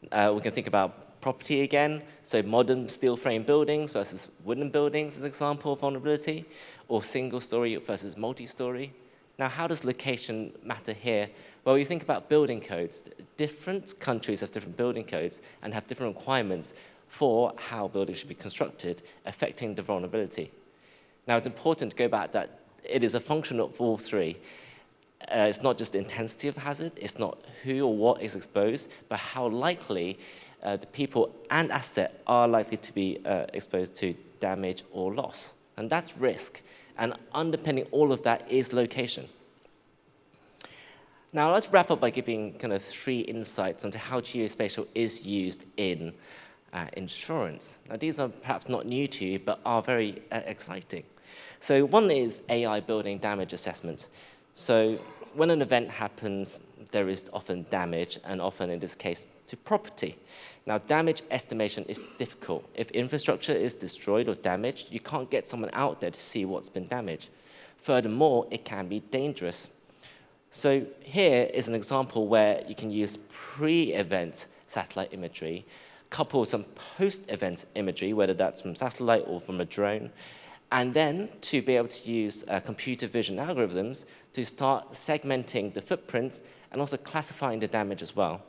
We can think about property again. So modern steel frame buildings versus wooden buildings is an example of vulnerability, or single story versus multi-story. Now, how does location matter here? Well, you think about building codes. Different countries have different building codes and have different requirements for how buildings should be constructed, affecting the vulnerability. Now, it's important to go back that it is a function of all three. It's not just the intensity of the hazard, it's not who or what is exposed, but how likely the people and asset are likely to be exposed to damage or loss. And that's risk. And underpinning all of that is location. Now, let's wrap up by giving kind of 3 insights onto how geospatial is used in insurance. Now, these are perhaps not new to you, but are very exciting. So one is AI building damage assessment. So when an event happens, there is often damage, and often in this case, to property. Now, damage estimation is difficult. If infrastructure is destroyed or damaged, you can't get someone out there to see what's been damaged. Furthermore, it can be dangerous. So here is an example where you can use pre-event satellite imagery, couple some post-event imagery, whether that's from satellite or from a drone, and then to be able to use computer vision algorithms to start segmenting the footprints and also classifying the damage as well.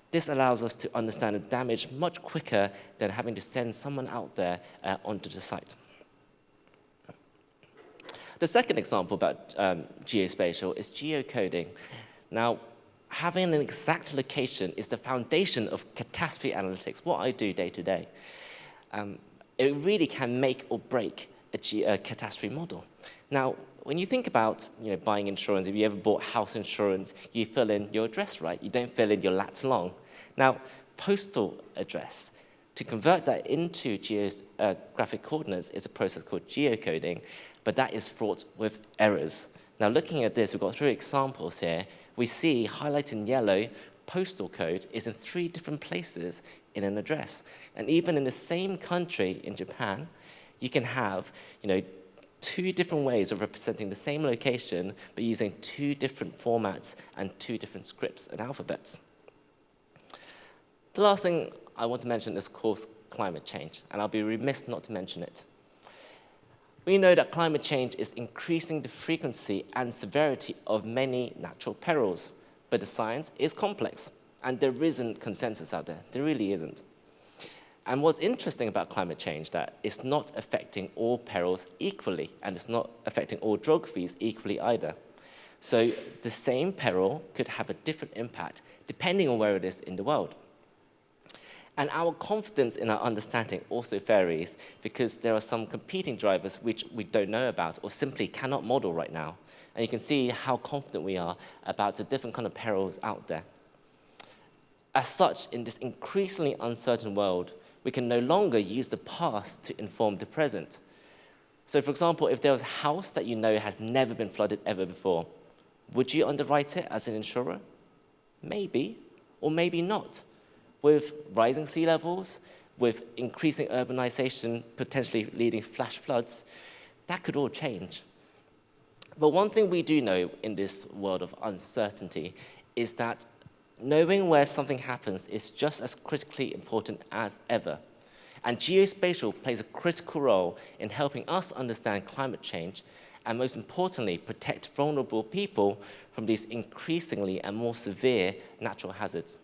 This allows us to understand the damage much quicker than having to send someone out there onto the site. The second example about geospatial is geocoding. Now, having an exact location is the foundation of catastrophe analytics, what I do day to day. It really can make or break a catastrophe model. Now, when you think about buying insurance, if you ever bought house insurance, you fill in your address, right? You don't fill in your lat long. Now, postal address, to convert that into geographic coordinates is a process called geocoding, but that is fraught with errors. Now, looking at this, we've got 3 examples here. We see, highlighted in yellow, postal code is in 3 different places in an address. And even in the same country, in Japan, you can have 2 different ways of representing the same location, but using 2 different formats and 2 different scripts and alphabets. The last thing I want to mention is, of course, climate change, and I'll be remiss not to mention it. We know that climate change is increasing the frequency and severity of many natural perils, but the science is complex, and there isn't consensus out there. There really isn't. And what's interesting about climate change, that it's not affecting all perils equally, and it's not affecting all geographies equally either. So the same peril could have a different impact depending on where it is in the world. And our confidence in our understanding also varies because there are some competing drivers which we don't know about or simply cannot model right now. And you can see how confident we are about the different kind of perils out there. As such, in this increasingly uncertain world, we can no longer use the past to inform the present. So, for example, if there was a house that you know has never been flooded ever before, would you underwrite it as an insurer? Maybe, or maybe not. With rising sea levels, with increasing urbanization potentially leading flash floods, that could all change. But one thing we do know in this world of uncertainty is that knowing where something happens is just as critically important as ever. And geospatial plays a critical role in helping us understand climate change and, most importantly, protect vulnerable people from these increasingly and more severe natural hazards.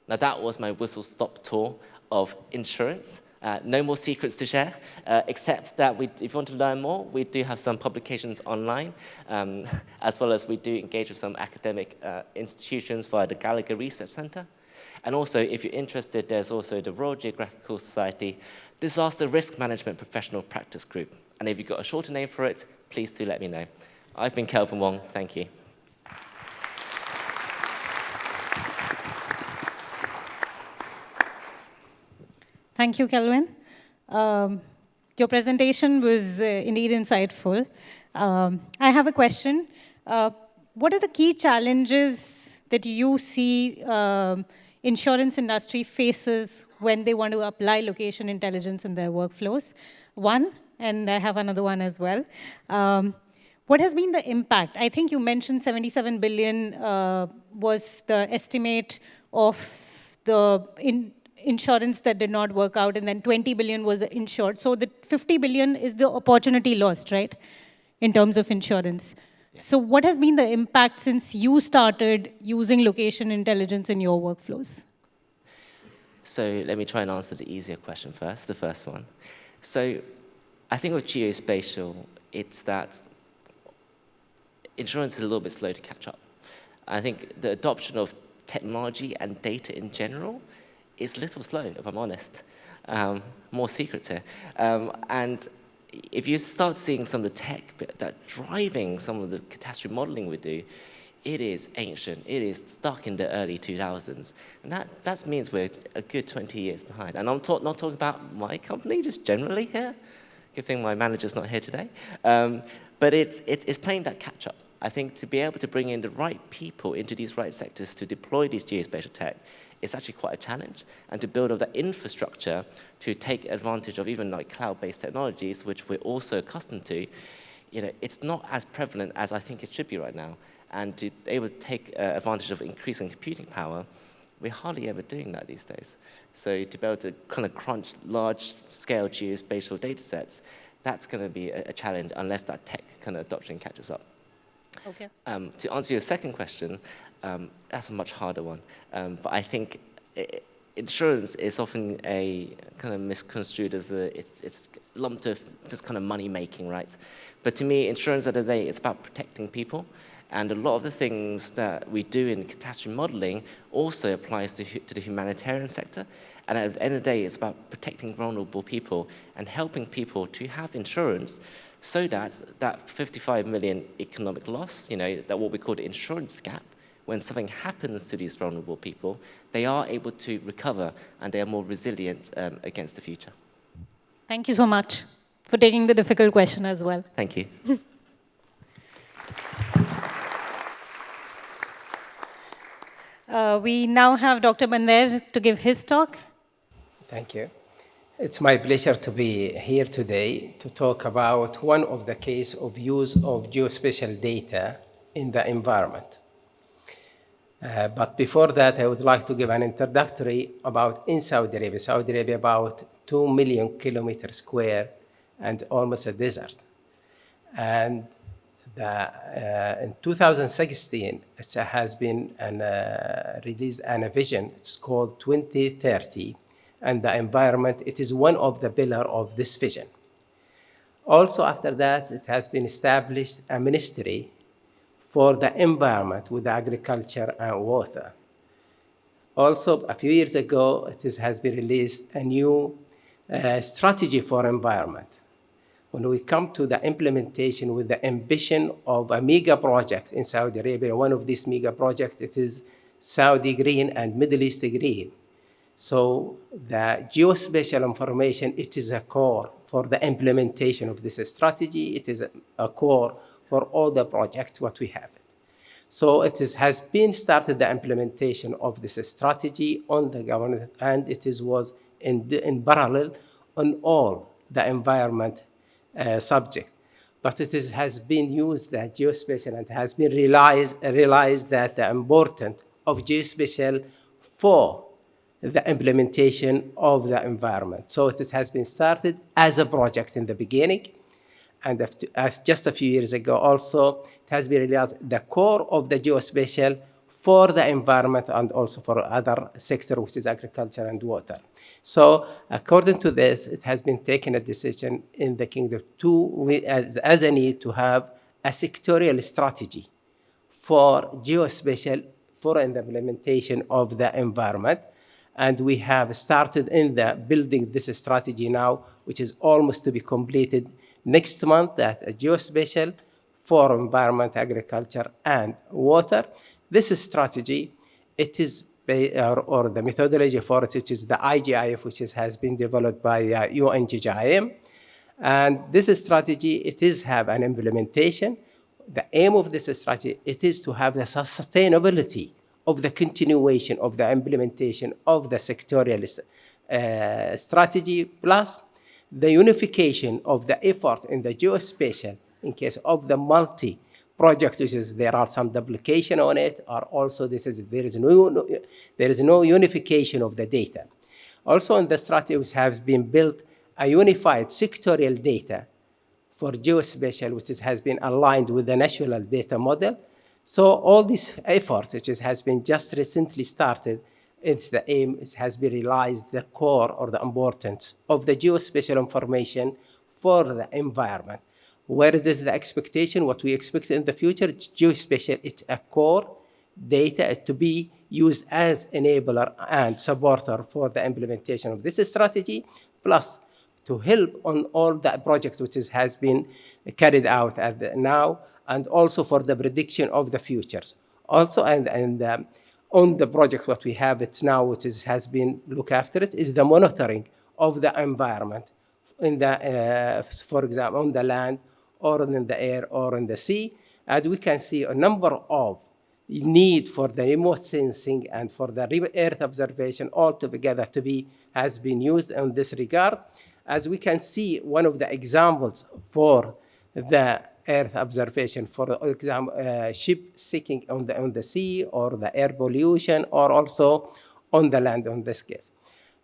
Now, that was my whistle-stop tour of insurance. No more secrets to share, except that if you want to learn more, we do have some publications online, as well as we do engage with some academic institutions via the Gallagher Research Centre. And also, if you're interested, there's also the Royal Geographical Society Disaster Risk Management Professional Practice Group. And if you've got a shorter name for it, please do let me know. I've been Kelvin Wong. Thank you. Thank you, Kelvin. Your presentation was indeed insightful. I have a question. What are the key challenges that you see insurance industry faces when they want to apply location intelligence in their workflows? One, and I have another one as well. What has been the impact? I think you mentioned 77 billion was the estimate of the insurance that did not work out, and then 20 billion was insured. So the 50 billion is the opportunity lost, right, in terms of insurance. Yeah. So what has been the impact since you started using location intelligence in your workflows? So let me try and answer the easier question first, the first one. So I think with geospatial, it's that insurance is a little bit slow to catch up. I think the adoption of technology and data in general is a little slow, if I'm honest. More secrets here. And if you start seeing some of the tech that driving some of the catastrophe modeling we do, it is ancient. It is stuck in the early 2000s. And that means we're a good 20 years behind. And I'm not talking about my company, just generally here. Good thing my manager's not here today. But it's playing that catch-up. I think to be able to bring in the right people into these right sectors to deploy these geospatial tech is actually quite a challenge. And to build up that infrastructure to take advantage of even like cloud-based technologies, which we're also accustomed to, it's not as prevalent as I think it should be right now. And to be able to take advantage of increasing computing power, we're hardly ever doing that these days. So to be able to kind of crunch large-scale geospatial data sets, that's going to be a challenge unless that tech kind of adoption catches up. Okay. To answer your second question, that's a much harder one. But I think insurance is often a kind of misconstrued as it's lumped with just kind of money making, right? But to me, insurance at the end of the day, it's about protecting people. And a lot of the things that we do in catastrophe modeling also applies to the humanitarian sector. And at the end of the day, it's about protecting vulnerable people and helping people to have insurance so that that 55 million economic loss, that what we call the insurance gap, when something happens to these vulnerable people, they are able to recover and they are more resilient against the future. Thank you so much for taking the difficult question as well. Thank you. We now have Dr. Bander to give his talk. Thank you. It's my pleasure to be here today to talk about one of the cases of use of geospatial data in the environment. But before that, I would like to give an introductory about in Saudi Arabia. Saudi Arabia about 2 million kilometers square and almost a desert. And in 2016, it has been released a vision. It's called 2030. And the environment, it is one of the pillars of this vision. Also, after that, it has been established a ministry for the environment with agriculture and water. Also, a few years ago, it has been released a new strategy for environment. When we come to the implementation with the ambition of a mega project in Saudi Arabia, one of these mega projects, it is Saudi Green and Middle East Green. So the geospatial information, it is a core for the implementation of this strategy. It is a core for all the projects what we have. So has been started the implementation of this strategy on the government, and was in parallel on all the environment subject. But has been used that geospatial and has been realized that the importance of geospatial for the implementation of the environment. So it has been started as a project in the beginning. And just a few years ago also, it has been realized the core of the geospatial for the environment and also for other sector, which is agriculture and water. So according to this, it has been taken a decision in the kingdom as a need to have a sectorial strategy for geospatial for the implementation of the environment. And we have started in the building this strategy now, which is almost to be completed next month, that a geospatial for environment, agriculture, and water. This strategy, it is, or the methodology for it, which is the IGIF, which has been developed by UNGGIM. And this strategy, have an implementation. The aim of this strategy, it is to have the sustainability of the continuation of the implementation of the sectorial strategy, plus the unification of the effort in the geospatial in case of the multi-project, which is there are some duplication on it, or also there is no unification of the data. Also in the strategy, which has been built a unified sectorial data for geospatial, which has been aligned with the national data model. So all these efforts, which has been just recently started it's the aim, it has been realized the core or the importance of the geospatial information for the environment. Where is the expectation? What we expect in the future, geospatial, it's a core data to be used as enabler and supporter for the implementation of this strategy, plus to help on all the projects which has been carried out now, and also for the prediction of the futures. Also, on the project what we have it's now, which has been look after it, is the monitoring of the environment in the, for example, on the land or in the air or in the sea. And we can see a number of need for the remote sensing and for the earth observation all together to be, has been used in this regard. As we can see, one of the examples for the earth observation, for example, ship sinking on the sea, or the air pollution, or also on the land in this case.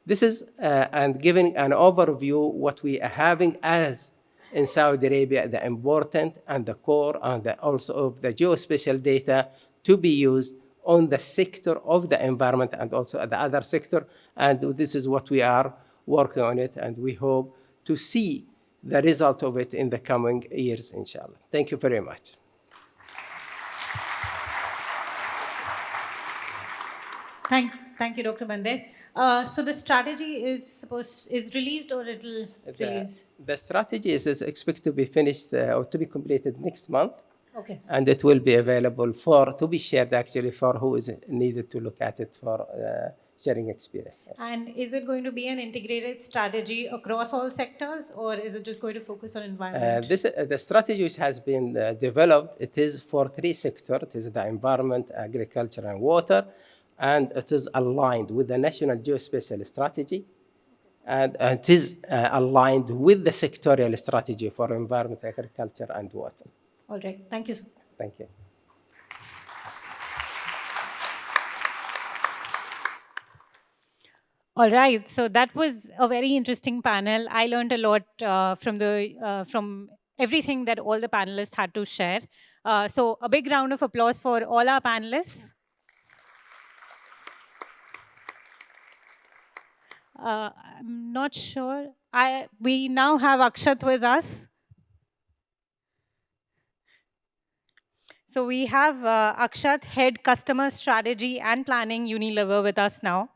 This is, and giving an overview what we are having as in Saudi Arabia, the important and the core and also of the geospatial data to be used on the sector of the environment and also the other sector. And this is what we are working on it, and we hope to see the result of it in the coming years, inshallah. Thank you very much. Thank you, Dr. Mandir. So the strategy is released, or it'll release? The strategy is expected to be finished or to be completed next month. Okay. And it will be available to be shared actually for who is needed to look at it for sharing experience. Yes. And is it going to be an integrated strategy across all sectors, or is it just going to focus on environment? The strategy which has been developed, it is for 3 sectors. It is the environment, agriculture, and water. And it is aligned with the National Geospatial Strategy. And it is aligned with the sectorial strategy for environment, agriculture, and water. All right. Thank you, sir. Thank you. All right. So that was a very interesting panel. I learned a lot from everything that all the panelists had to share. So a big round of applause for all our panelists. I'm not sure. We now have Akshat with us. So we have Akshat, Head Customer Strategy and Planning, Unilever, with us now.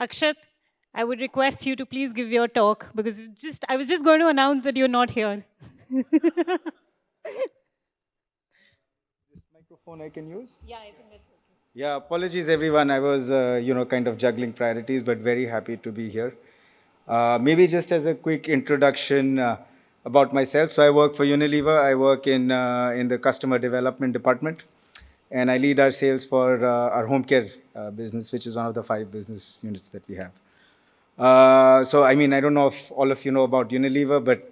Akshat, I would request you to please give your talk, because I was just going to announce that you're not here. This microphone I can use? Yeah, I think that's okay. Yeah, apologies everyone. I was, kind of juggling priorities, but very happy to be here. Maybe just as a quick introduction about myself. So I work for Unilever. I work in the customer development department, and I lead our sales for our home care business, which is one of the 5 business units that we have. So, I don't know if all of you know about Unilever, but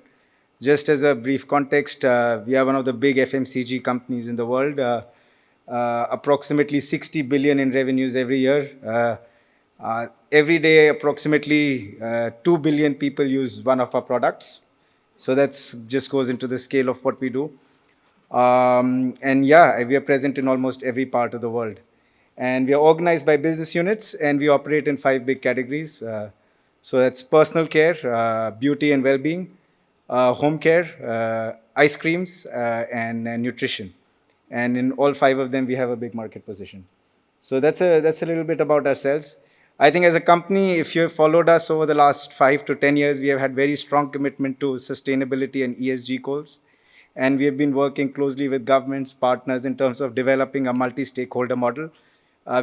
just as a brief context, we are one of the big FMCG companies in the world, approximately 60 billion in revenues every year. Every day, approximately 2 billion people use one of our products. So that's just goes into the scale of what we do. And yeah, we are present in almost every part of the world. And we are organized by business units, and we operate in 5 big categories. So that's personal care, beauty and well-being, home care, ice creams, and nutrition. And in all 5 of them, we have a big market position. So that's a little bit about ourselves. I think as a company, if you have followed us over the last 5 to 10 years, we have had very strong commitment to sustainability and ESG goals. And we have been working closely with governments, partners in terms of developing a multi-stakeholder model,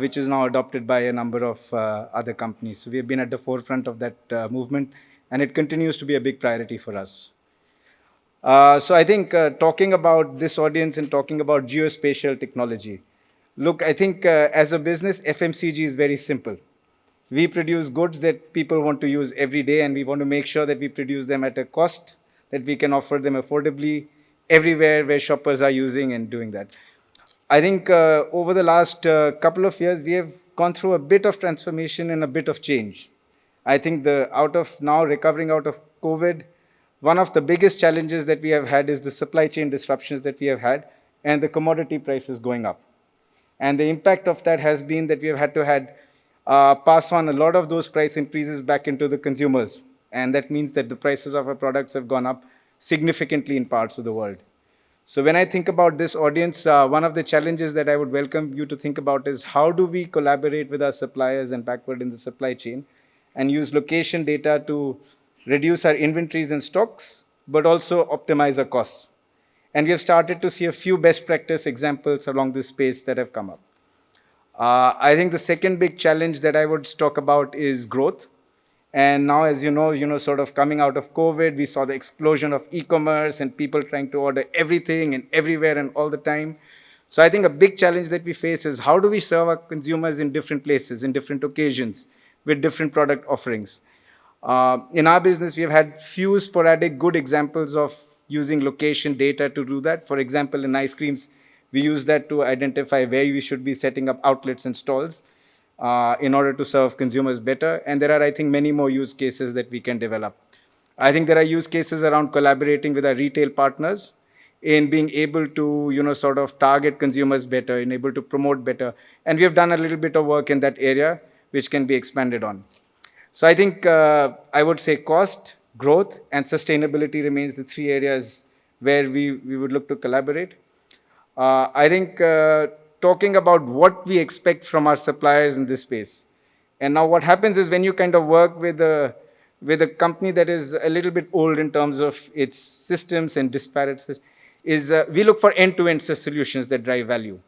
which is now adopted by a number of other companies. So we have been at the forefront of that movement, and it continues to be a big priority for us. So I think talking about this audience and talking about geospatial technology, look, I think as a business, FMCG is very simple. We produce goods that people want to use every day, and we want to make sure that we produce them at a cost that we can offer them affordably everywhere where shoppers are using and doing that. I think over the last couple of years, we have gone through a bit of transformation and a bit of change. I think recovering out of COVID, one of the biggest challenges that we have had is the supply chain disruptions that we have had and the commodity prices going up. And the impact of that has been that we have had to pass on a lot of those price increases back into the consumers. And that means that the prices of our products have gone up significantly in parts of the world. So when I think about this audience, one of the challenges that I would welcome you to think about is how do we collaborate with our suppliers and backward in the supply chain and use location data to reduce our inventories and stocks, but also optimize our costs. And we have started to see a few best practice examples along this space that have come up. I think the second big challenge that I would talk about is growth. And now, as you know, sort of coming out of COVID, we saw the explosion of e-commerce and people trying to order everything and everywhere and all the time. So I think a big challenge that we face is how do we serve our consumers in different places, in different occasions, with different product offerings. In our business, we have had few sporadic good examples of using location data to do that. For example, in ice creams, we use that to identify where we should be setting up outlets and stalls in order to serve consumers better. And there are, I think, many more use cases that we can develop. I think there are use cases around collaborating with our retail partners in being able to, sort of target consumers better, and able to promote better. And we have done a little bit of work in that area, which can be expanded on. So I think I would say cost, growth, and sustainability remains the three areas where we would look to collaborate. I think talking about what we expect from our suppliers in this space. And now what happens is when you kind of work with a company that is a little bit old in terms of its systems and disparate systems, we look for end-to-end solutions that drive value.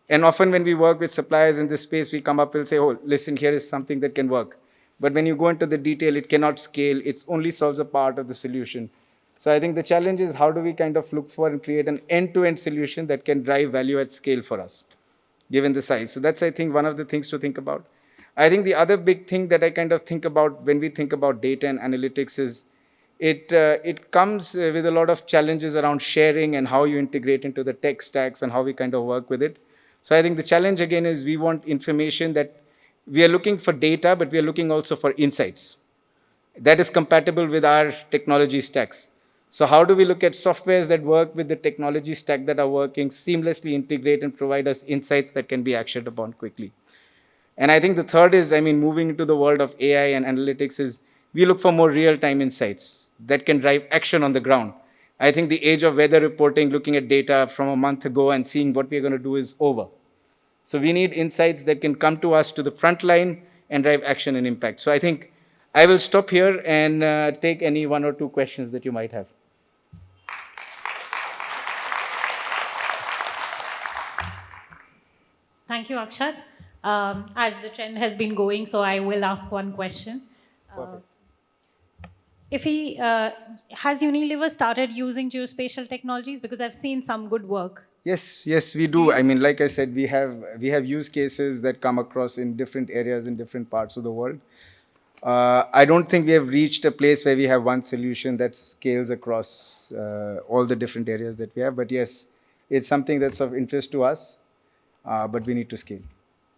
And often when we work with suppliers in this space, we come up and say, oh, listen, here is something that can work. But when you go into the detail, it cannot scale. It only solves a part of the solution. So I think the challenge is how do we kind of look for and create an end-to-end solution that can drive value at scale for us, given the size. So that's, I think, one of the things to think about. I think the other big thing that I kind of think about when we think about data and analytics is it comes with a lot of challenges around sharing and how you integrate into the tech stacks and how we kind of work with it. So I think the challenge, again, is we want information that we are looking for data, but we are looking also for insights that is compatible with our technology stacks. So how do we look at softwares that work with the technology stack that are working, seamlessly integrate and provide us insights that can be actioned upon quickly? And I think the third is, moving into the world of AI and analytics is we look for more real-time insights that can drive action on the ground. I think the age of weather reporting, looking at data from a month ago and seeing what we're going to do is over. So we need insights that can come to us to the front line and drive action and impact. So I think I will stop here and take any one or two questions that you might have. Thank you, Akshat. As the trend has been going, so I will ask one question. Has Unilever started using geospatial technologies? Because I've seen some good work. Yes, we do. Like I said, we have use cases that come across in different areas in different parts of the world. I don't think we have reached a place where we have one solution that scales across all the different areas that we have. But yes, it's something that's of interest to us, but we need to scale.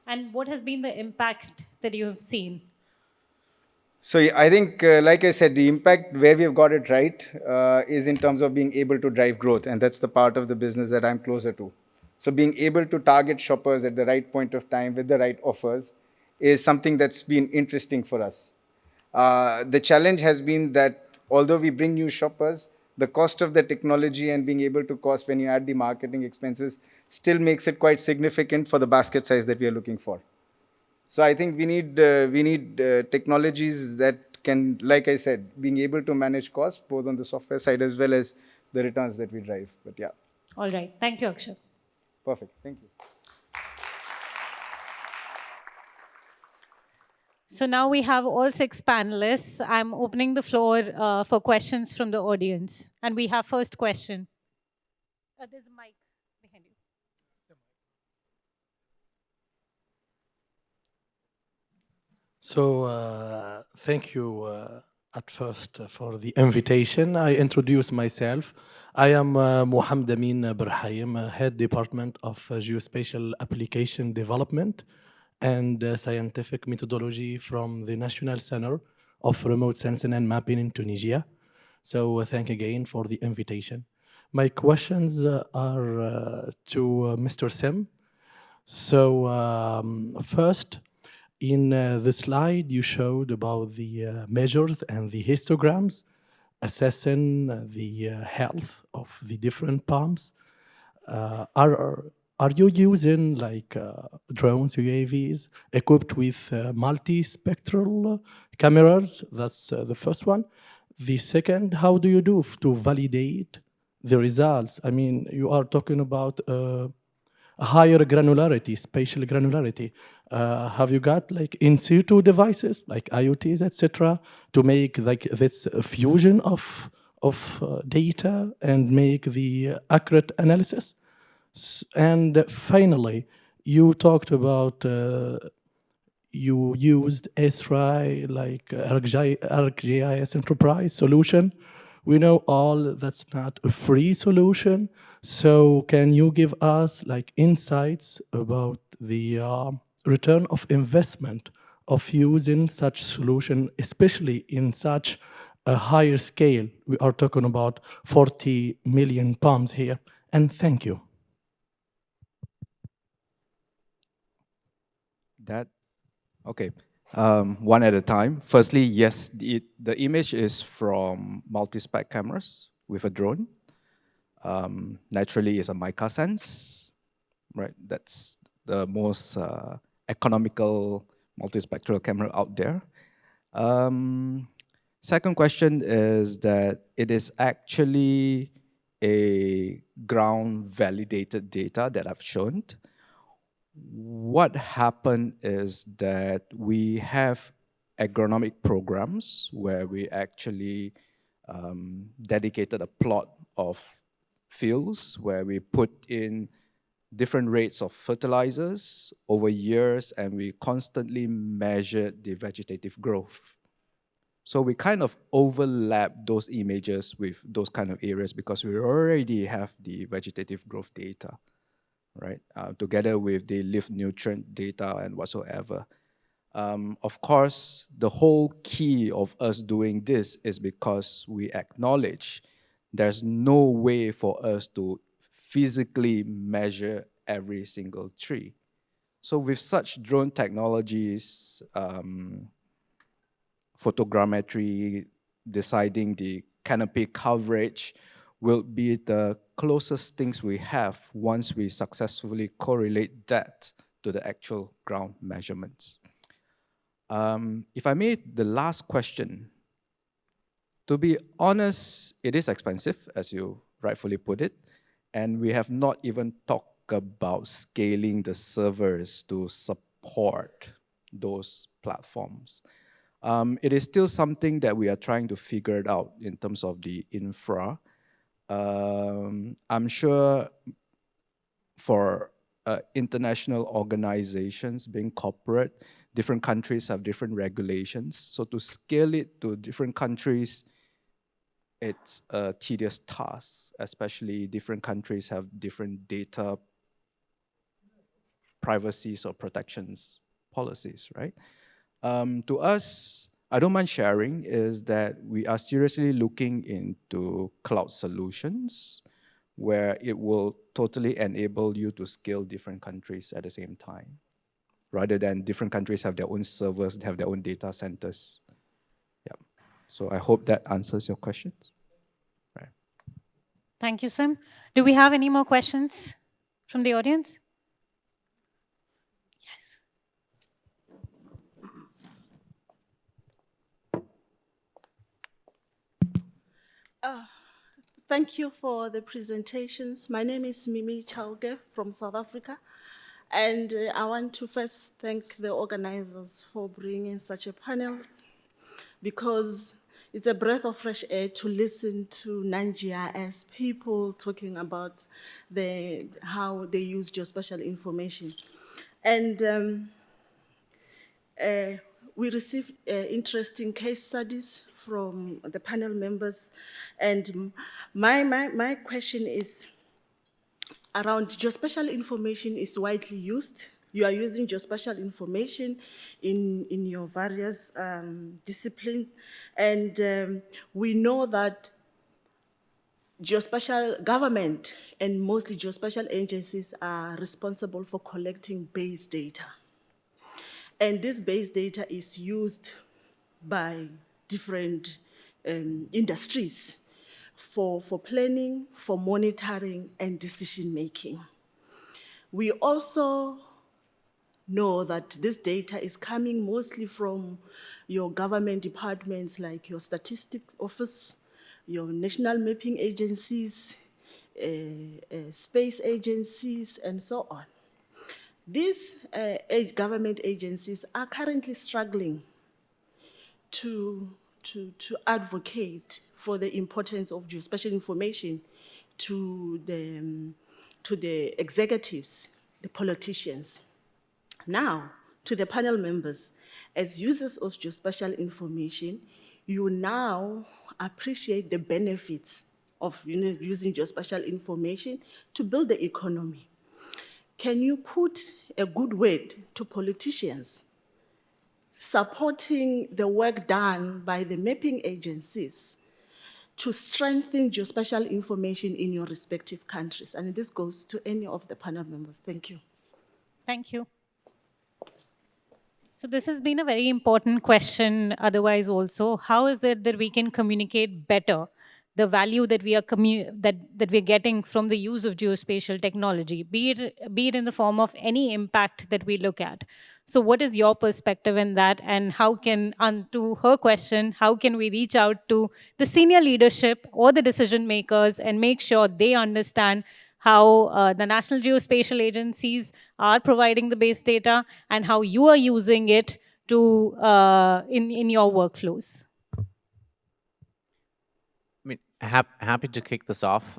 And what has been the impact that you have seen? So I think, like I said, the impact where we have got it right is in terms of being able to drive growth. And that's the part of the business that I'm closer to. So being able to target shoppers at the right point of time with the right offers is something that's been interesting for us. The challenge has been that although we bring new shoppers, the cost of the technology and being able to cost when you add the marketing expenses still makes it quite significant for the basket size that we are looking for. So I think we need technologies that can, like I said, being able to manage costs both on the software side as well as the returns that we drive. But yeah. All right. Thank you, Akshat. Perfect. Thank you. So now we have all 6 panelists. I'm opening the floor for questions from the audience. And we have first question. There's a mic behind you. So thank you at first for the invitation. I introduce myself. I am Mohammed Amin Berhaim, Head Department of Geospatial Application Development and scientific methodology from the National Center of Remote Sensing and Mapping in Tunisia. So thank again for the invitation. My questions are to Mr. Sim. So first, in the slide you showed about the measures and the histograms assessing the health of the different pumps. Are you using like drones, UAVs, equipped with multispectral cameras? That's the first one. The second, how do you do to validate the results? I mean, you are talking about a higher granularity, spatial granularity. Have you got like in situ devices like IoTs, etc., to make like this fusion of data and make the accurate analysis? And finally, you talked about you used SRI like ArcGIS Enterprise solution. We know all that's not a free solution. So can you give us like insights about the return of investment of using such solution, especially in such a higher scale? We are talking about 40 million pounds here. And thank you. Okay, one at a time. Firstly, yes, the image is from multi-spec cameras with a drone. Naturally, it's a mica sense, right? That's the most economical multispectral camera out there. Second question is that it is actually a ground validated data that I've shown. What happened is that we have agronomic programs where we actually dedicated a plot of fields where we put in different rates of fertilizers over years, and we constantly measured the vegetative growth. So we kind of overlap those images with those kind of areas because we already have the vegetative growth data, right? Together with the leaf nutrient data and whatsoever. Of course, the whole key of us doing this is because we acknowledge there's no way for us to physically measure every single tree. So with such drone technologies, photogrammetry, deciding the canopy coverage will be the closest things we have once we successfully correlate that to the actual ground measurements. If I may, the last question. To be honest, it is expensive, as you rightfully put it, and we have not even talked about scaling the servers to support those platforms. It is still something that we are trying to figure it out in terms of the infra. I'm sure for international organizations being corporate, different countries have different regulations. So to scale it to different countries, it's a tedious task, especially different countries have different data privacies or protections policies, right? To us, I don't mind sharing, is that we are seriously looking into cloud solutions where it will totally enable you to scale different countries at the same time, rather than different countries have their own servers, they have their own data centers. Yeah. So I hope that answers your questions. Right. Thank you, Sim. Do we have any more questions from the audience? Yes. Thank you for the presentations. My name is Mimi Chauge from South Africa. And I want to first thank the organizers for bringing such a panel, because it's a breath of fresh air to listen to non-GIS people talking about how they use geospatial information. And we received interesting case studies from the panel members. And my question is, around geospatial information is widely used You are using geospatial information in your various disciplines, and we know that geospatial government and mostly geospatial agencies are responsible for collecting base data. And this base data is used by different industries for planning, for monitoring, and decision-making. We also know that this data is coming mostly from your government departments like your statistics office, your national mapping agencies, space agencies, and so on. These government agencies are currently struggling to advocate for the importance of geospatial information to the executives, the politicians. Now, to the panel members, as users of geospatial information, you now appreciate the benefits of using geospatial information to build the economy. Can you put a good word to politicians supporting the work done by the mapping agencies to strengthen geospatial information in your respective countries? And this goes to any of the panel members. Thank you. Thank you. So this has been a very important question otherwise also. How is it that we can communicate better the value that we are that we're getting from the use of geospatial technology, be it in the form of any impact that we look at? So what is your perspective in that, and how can, to her question, how can we reach out to the senior leadership or the decision makers and make sure they understand how the National Geospatial Agencies are providing the base data and how you are using it to in your workflows? I mean, happy to kick this off.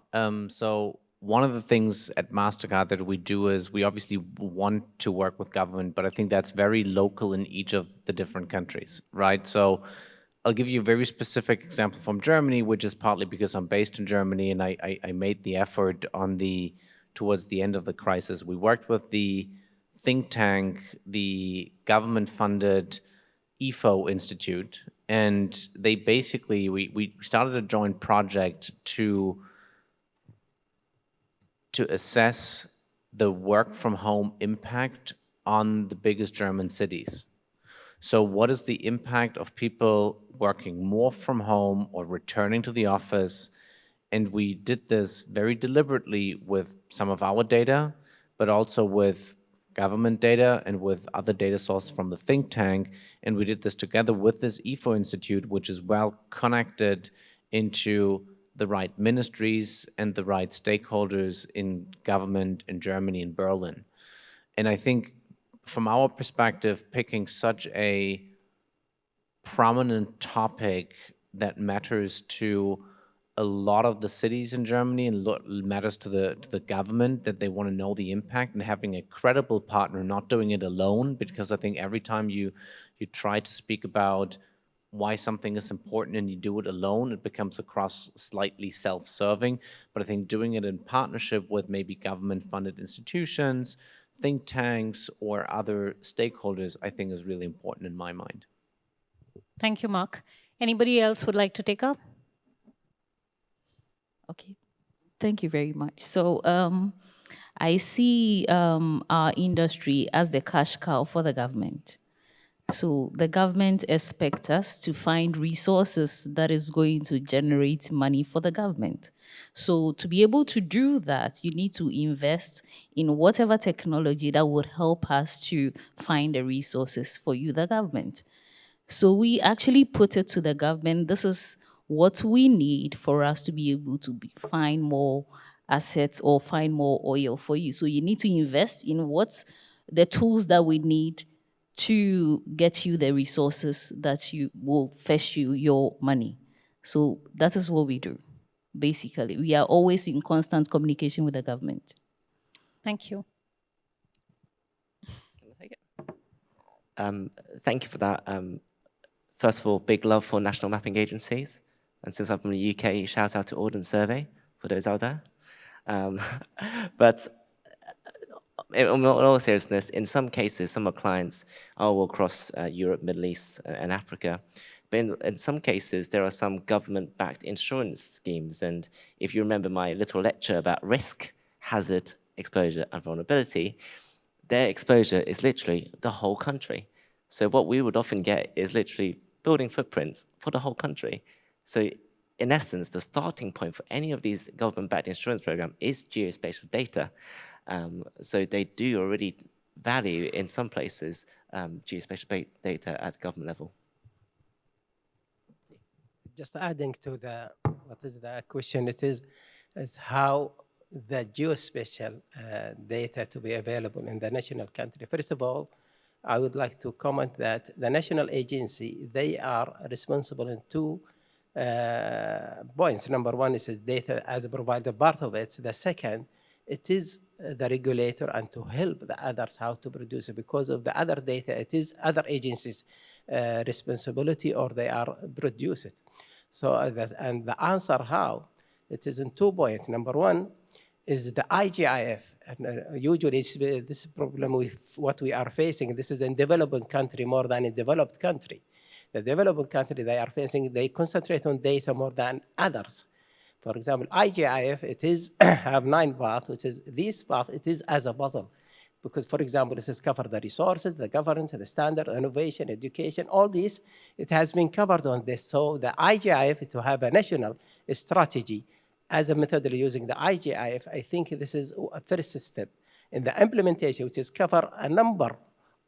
So one of the things at MasterCard that we do is we obviously want to work with government, but I think that's very local in each of the different countries, right? So I'll give you a very specific example from Germany, which is partly because I'm based in Germany and I made the effort towards the end of the crisis. We worked with the think tank, the government-funded IFO Institute, and they basically, we started a joint project to assess the work from home impact on the biggest German cities. So what is the impact of people working more from home or returning to the office? And we did this very deliberately with some of our data, but also with government data and with other data sources from the think tank. And we did this together with this IFO Institute, which is well connected into the right ministries and the right stakeholders in government in Germany and Berlin. And I think from our perspective, picking such a prominent topic that matters to a lot of the cities in Germany and matters to the government, that they want to know the impact, and having a credible partner, not doing it alone, because I think every time you try to speak about why something is important and you do it alone, it becomes across slightly self-serving. But I think doing it in partnership with maybe government-funded institutions, think tanks, or other stakeholders, I think is really important in my mind. Thank you, Mark. Anybody else would like to take up? Okay, thank you very much. So I see our industry as the cash cow for the government. So the government expects us to find resources that is going to generate money for the government. So to be able to do that, you need to invest in whatever technology that would help us to find the resources for you, the government. So we actually put it to the government, this is what we need for us to be able to find more assets or find more oil for you. So you need to invest in what's the tools that we need to get you the resources that you will fetch you your money. So that is what we do, basically. We are always in constant communication with the government. Thank you. Thank you for that. First of all, big love for national mapping agencies. And since I'm from the UK, shout out to Ordnance Survey for those out there. But in all seriousness, in some cases, some of our clients will cross Europe, Middle East, and Africa. But in some cases, there are some government-backed insurance schemes. And if you remember my little lecture about risk, hazard, exposure, and vulnerability, their exposure is literally the whole country. So what we would often get is literally building footprints for the whole country. So in essence, the starting point for any of these government-backed insurance programs is geospatial data. So they do already value, in some places, geospatial data at government level. Just adding to what is the question, is how the geospatial data to be available in the national country. First of all, I would like to comment that the national agency, they are responsible in two points. Number one is data as a provider, part of it. The second, it is the regulator and to help the others how to produce it. Because of the other data, it is other agencies' responsibility, or they are produce it. So, and the answer how, it is in 2 points. Number one is the IGIF. And usually this problem with what we are facing, this is in developing country more than in developed country. The developing country they are facing, they concentrate on data more than others. For example, IGIF, it is have 9 parts, which is this part, it is as a puzzle. Because, for example, this is cover the resources, the governance, the standard, innovation, education, all this, it has been covered on this. So the IGIF is to have a national strategy as a method using the IGIF. I think this is a first step in the implementation, which is cover a number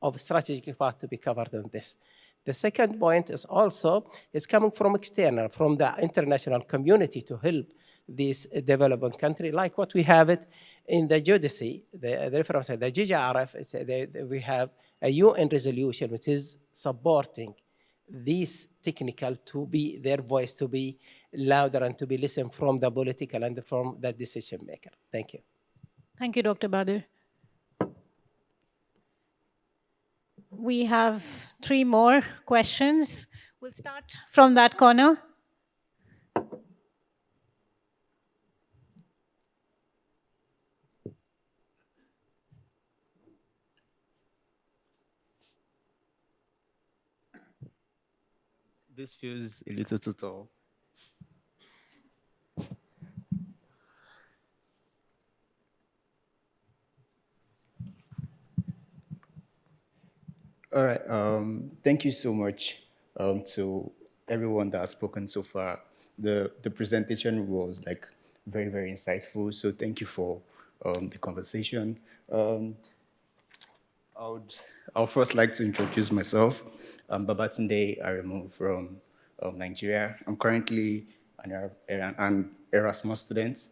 of strategic parts to be covered on this. The second point is also, it's coming from external, from the international community to help this developing country, like what we have it in the geodesy, the reference, the GWF, we have a UN resolution which is supporting these technical to be, their voice to be louder and to be listened from the political and from the decision maker. Thank you. Thank you, Dr. Badir. We have 3 more questions. We'll start from that corner. This feels a little too tall. All right. Thank you so much to everyone that has spoken so far. The presentation was like very, very insightful. So thank you for the conversation. I'll first like to introduce myself. I'm Babatunde Aremu from Nigeria. I'm currently an Erasmus student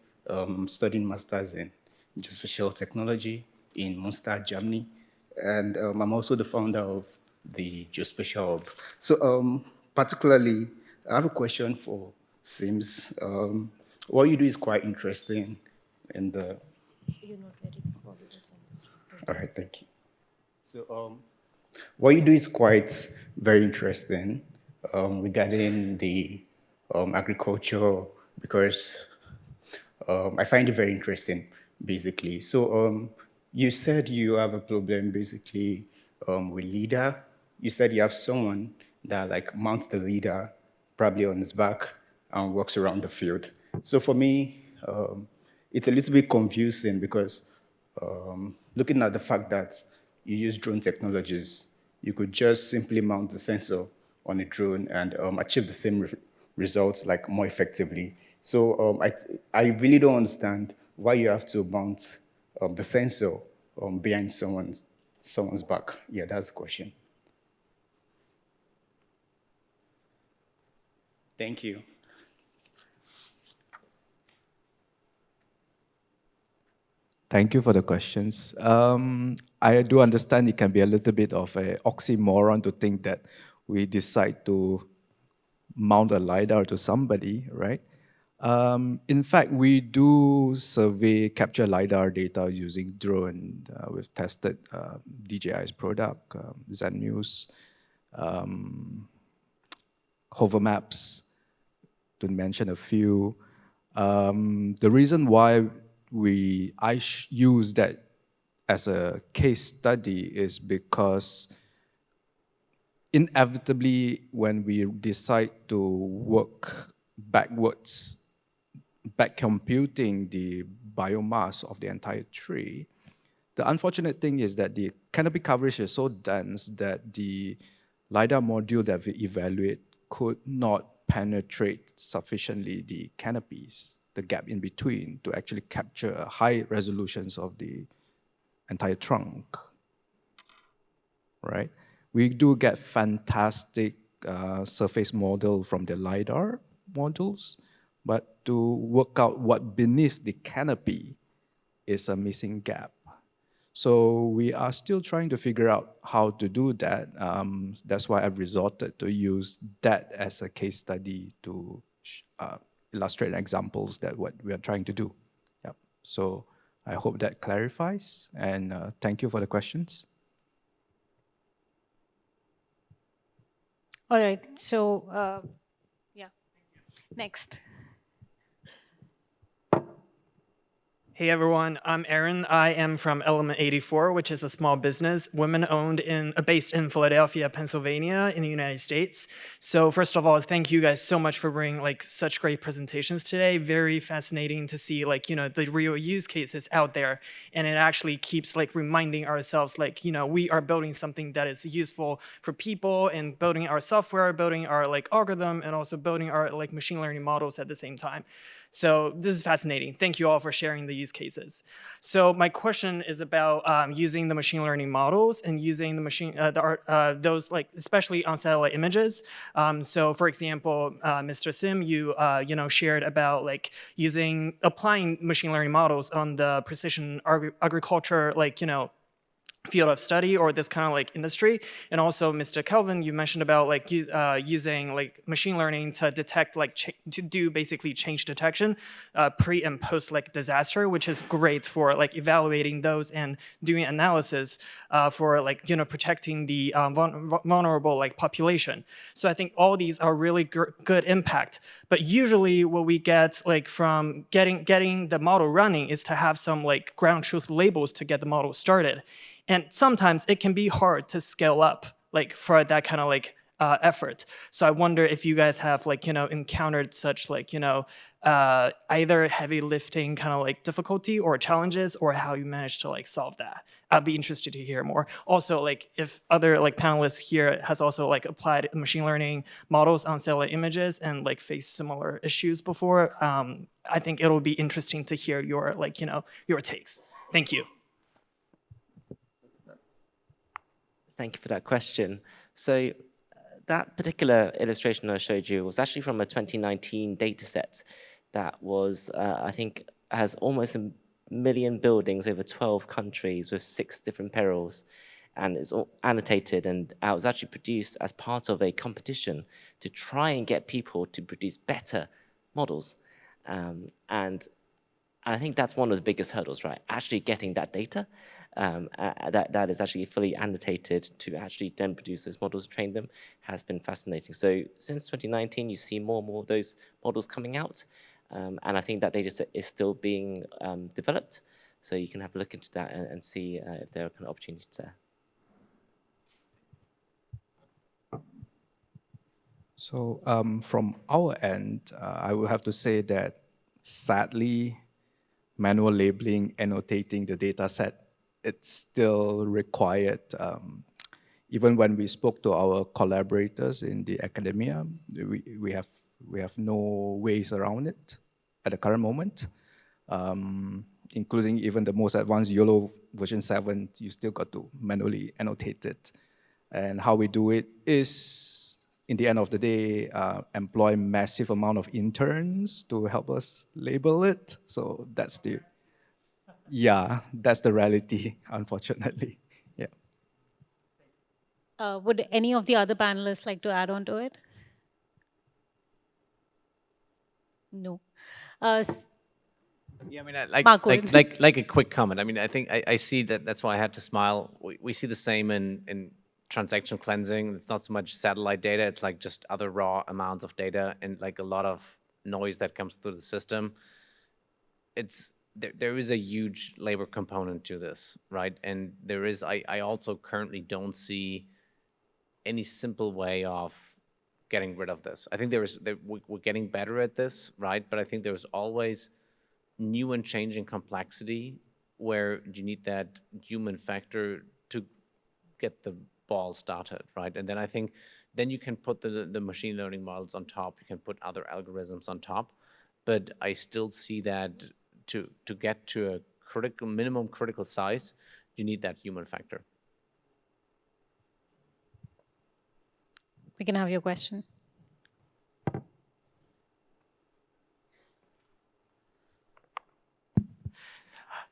studying masters in Geospatial technology in Munster, Germany. And I'm also the founder of the Geospatial Hub. So particularly, I have a question for Sims. What you do is quite interesting in the... You're not very all right, thank you. So what you do is quite very interesting regarding the agriculture, because I find it very interesting, basically. So you said you have a problem, basically, with leader. You said you have someone that like mounts the leader probably on his back and walks around the field. So for me, it's a little bit confusing because looking at the fact that you use drone technologies, you could just simply mount the sensor on a drone and achieve the same results like more effectively. So I really don't understand why you have to mount the sensor behind someone's back. Yeah, that's the question. Thank you. Thank you for the questions. I do understand it can be a little bit of an oxymoron to think that we decide to mount a LiDAR to somebody, right? In fact, we do capture LiDAR data using drone. We've tested DJI's product, ZenMuse, Hover Maps, to mention a few. The reason why I use that as a case study is because inevitably when we decide to work backwards, back computing the biomass of the entire tree, the unfortunate thing is that the canopy coverage is so dense that the LiDAR module that we evaluate could not penetrate sufficiently the canopies, the gap in between, to actually capture high resolutions of the entire trunk, right? We do get fantastic surface model from the LiDAR modules, but to work out what beneath the canopy is a missing gap. So we are still trying to figure out how to do that. That's why I've resorted to use that as a case study to illustrate examples that what we are trying to do. Yep. So I hope that clarifies, and thank you for the questions. All right, so yeah, next. Hey everyone, I'm Aaron. I am from Element 84, which is a small business, women-owned, based in Philadelphia, Pennsylvania, in the United States. So first of all, thank you guys so much for bringing such great presentations today. Very fascinating to see the real use cases out there, and it actually keeps reminding ourselves we are building something that is useful for people, and building our software, building our algorithm, and also building our machine learning models at the same time. So this is fascinating. Thank you all for sharing the use cases. So my question is about using the machine learning models and using the machine, those especially on satellite images. So for example, Mr. Sim, you shared about applying machine learning models on the precision agriculture field of study or this kind of industry. And also Mr. Kelvin, you mentioned about using machine learning to detect to do basically change detection pre and post disaster, which is great for evaluating those and doing analysis for protecting the vulnerable population. So I think all these are really good impact. But usually what we get from getting the model running is to have some ground truth labels to get the model started. And sometimes it can be hard to scale up for that kind of effort. So I wonder if you guys have encountered such either heavy lifting kind of difficulty or challenges, or how you managed to solve that. I'd be interested to hear more. Also, if other panelists here has also applied machine learning models on satellite images and faced similar issues before, I think it'll be interesting to hear your your takes. Thank you. Thank you for that question. So that particular illustration I showed you was actually from a 2019 data set that was, I think, has almost 1 million buildings over 12 countries with 6 different perils. And it's all annotated, and it was actually produced as part of a competition to try and get people to produce better models. And I think that's one of the biggest hurdles, right? Actually getting that data. That is actually fully annotated to actually then produce those models, train them, has been fascinating. So since 2019, you see more and more of those models coming out. And I think that data set is still being developed. So you can have a look into that and see if there are kind of opportunities there. So from our end, I will have to say that sadly, manual labeling, annotating the data set, it's still required. Even when we spoke to our collaborators in the academia, we have no ways around it at the current moment, including even the most advanced YOLO version 7, you still got to manually annotate it. And how we do it is, in the end of the day, employ massive amount of interns to help us label it. So that's the reality, unfortunately. Yeah. Would any of the other panelists like to add on to it? No. Yeah, I mean, like a quick comment. I mean, I think I see that. That's why I had to smile. We see the same in transactional cleansing. It's not so much satellite data. It's just other raw amounts of data and a lot of noise that comes through the system. It's there is a huge labor component to this, right? And there is, I also currently don't see any simple way of getting rid of this. I think we're getting better at this, right? But I think there's always new and changing complexity where you need that human factor to get the ball started, right? And then I think then you can put the machine learning models on top, you can put other algorithms on top, but I still see that to get to a minimum critical size, you need that human factor. We can have your question.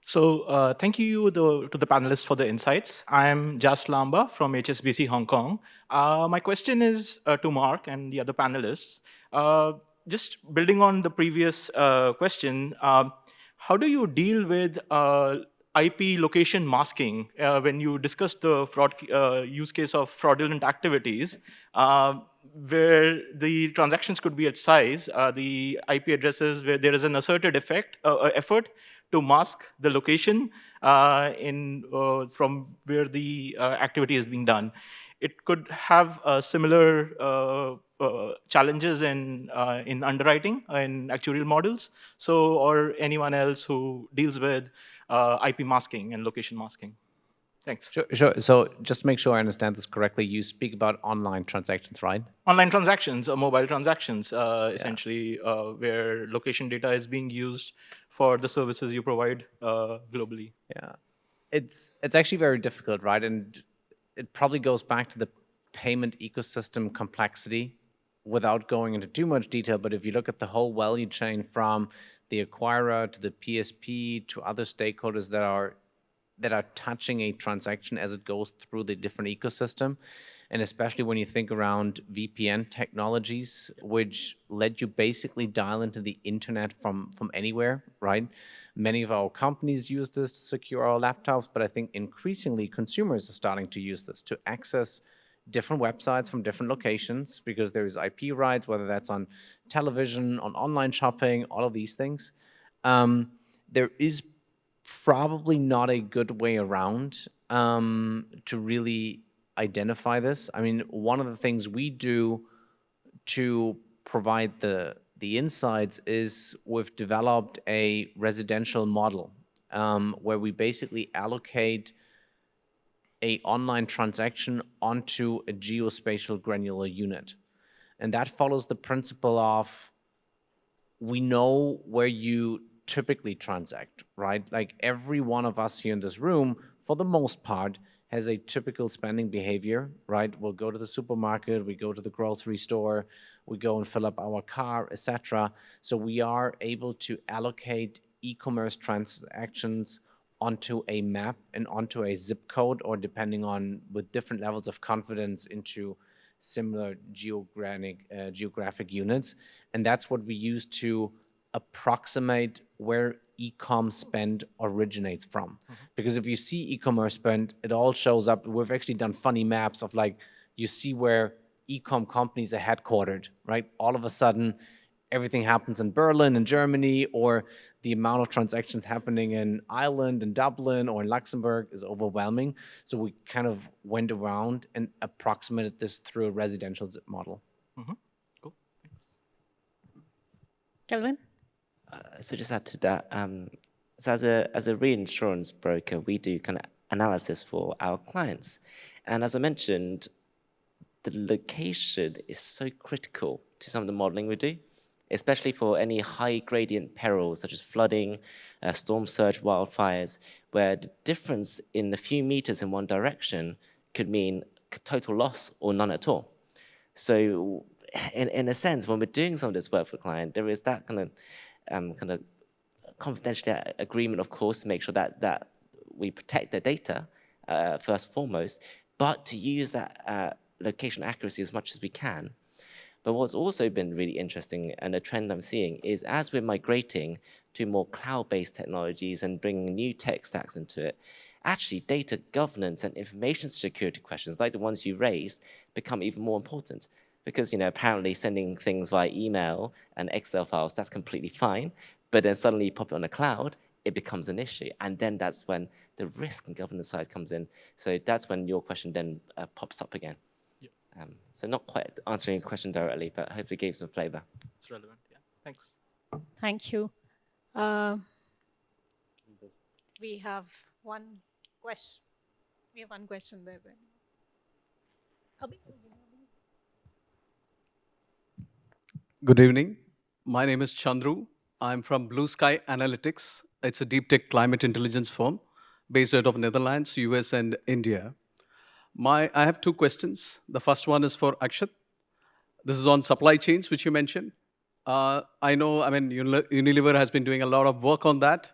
So thank you to the panelists for the insights. I'm Jas Lamba from HSBC Hong Kong. My question is to Mark and the other panelists. Just building on the previous question, how do you deal with IP location masking when you discuss the fraud use case of fraudulent activities, where the transactions could be at size, the IP addresses where there is an asserted effort to mask the location from where the activity is being done. It could have similar challenges in underwriting in actuarial models, or anyone else who deals with IP masking and location masking. Thanks. Sure. So just to make sure I understand this correctly, you speak about online transactions, right? Online transactions or mobile transactions, essentially, where location data is being used for the services you provide globally. Yeah, it's actually very difficult, right? And it probably goes back to the payment ecosystem complexity without going into too much detail. But if you look at the whole value chain from the acquirer to the PSP to other stakeholders that are touching a transaction as it goes through the different ecosystem. And especially when you think around VPN technologies, which let you basically dial into the internet from anywhere, right? Many of our companies use this to secure our laptops, but I think increasingly consumers are starting to use this to access different websites from different locations because there is IP rights, whether that's on television, on online shopping, all of these things. There is probably not a good way around to really identify this. I mean, one of the things we do to provide the insights is we've developed a residential model where we basically allocate a online transaction onto a geospatial granular unit. And that follows the principle of we know where you typically transact, right? Like every one of us here in this room, for the most part, has a typical spending behavior, right? We'll go to the supermarket, we go to the grocery store, we go and fill up our car, etc. So we are able to allocate e-commerce transactions onto a map and onto a zip code, or depending on, with different levels of confidence, into similar geographic units. And that's what we use to approximate where e-com spend originates from. Because if you see e-commerce spend, it all shows up. We've actually done funny maps of like, you see where e-com companies are headquartered, right? All of a sudden, everything happens in Berlin in Germany, or the amount of transactions happening in Ireland and Dublin or in Luxembourg is overwhelming. So we kind of went around and approximated this through a residential zip model. Cool, thanks. Kelvin? So just add to that, so as a reinsurance broker, we do kind of analysis for our clients. And as I mentioned, the location is so critical to some of the modeling we do, especially for any high gradient perils such as flooding, storm surge, wildfires, where the difference in a few meters in one direction could mean total loss or none at all. So in a sense, when we're doing some of this work for a client, there is that kind of confidential agreement, of course, to make sure that we protect the data first and foremost, but to use that location accuracy as much as we can. But what's also been really interesting, and a trend I'm seeing, is as we're migrating to more cloud-based technologies and bringing new tech stacks into it, actually data governance and information security questions, like the ones you raised, become even more important. Because, apparently sending things via email and Excel files, that's completely fine. But then suddenly you pop it on the cloud, it becomes an issue. And then that's when the risk and governance side comes in. So that's when your question then pops up again. So not quite answering your question directly, but hopefully gave some flavor. It's relevant, yeah. Thanks. Thank you. We have one question. We have one question there. Good evening. My name is Chandru. I'm from Blue Sky Analytics. It's a deep tech climate intelligence firm based out of Netherlands, US, and India. I have two questions. The first one is for Akshat. This is on supply chains, which you mentioned. I know, Unilever has been doing a lot of work on that,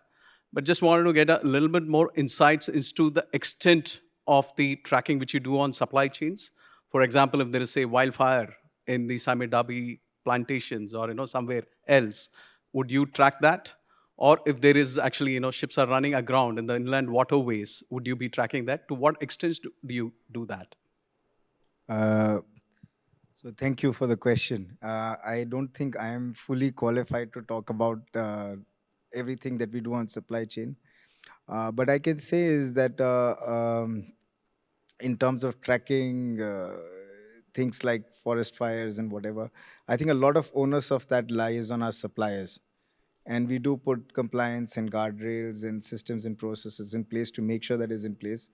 but just wanted to get a little bit more insights into the extent of the tracking which you do on supply chains. For example, if there is, say, wildfire in the Samidabi plantations or somewhere else, would you track that? Or if there is actually ships are running aground in the inland waterways, would you be tracking that? To what extent do you do that? So thank you for the question. I don't think I am fully qualified to talk about everything that we do on supply chain. But I can say is that in terms of tracking things like forest fires and whatever, I think a lot of onus of that lies on our suppliers. And we do put compliance and guardrails and systems and processes in place to make sure that is in place.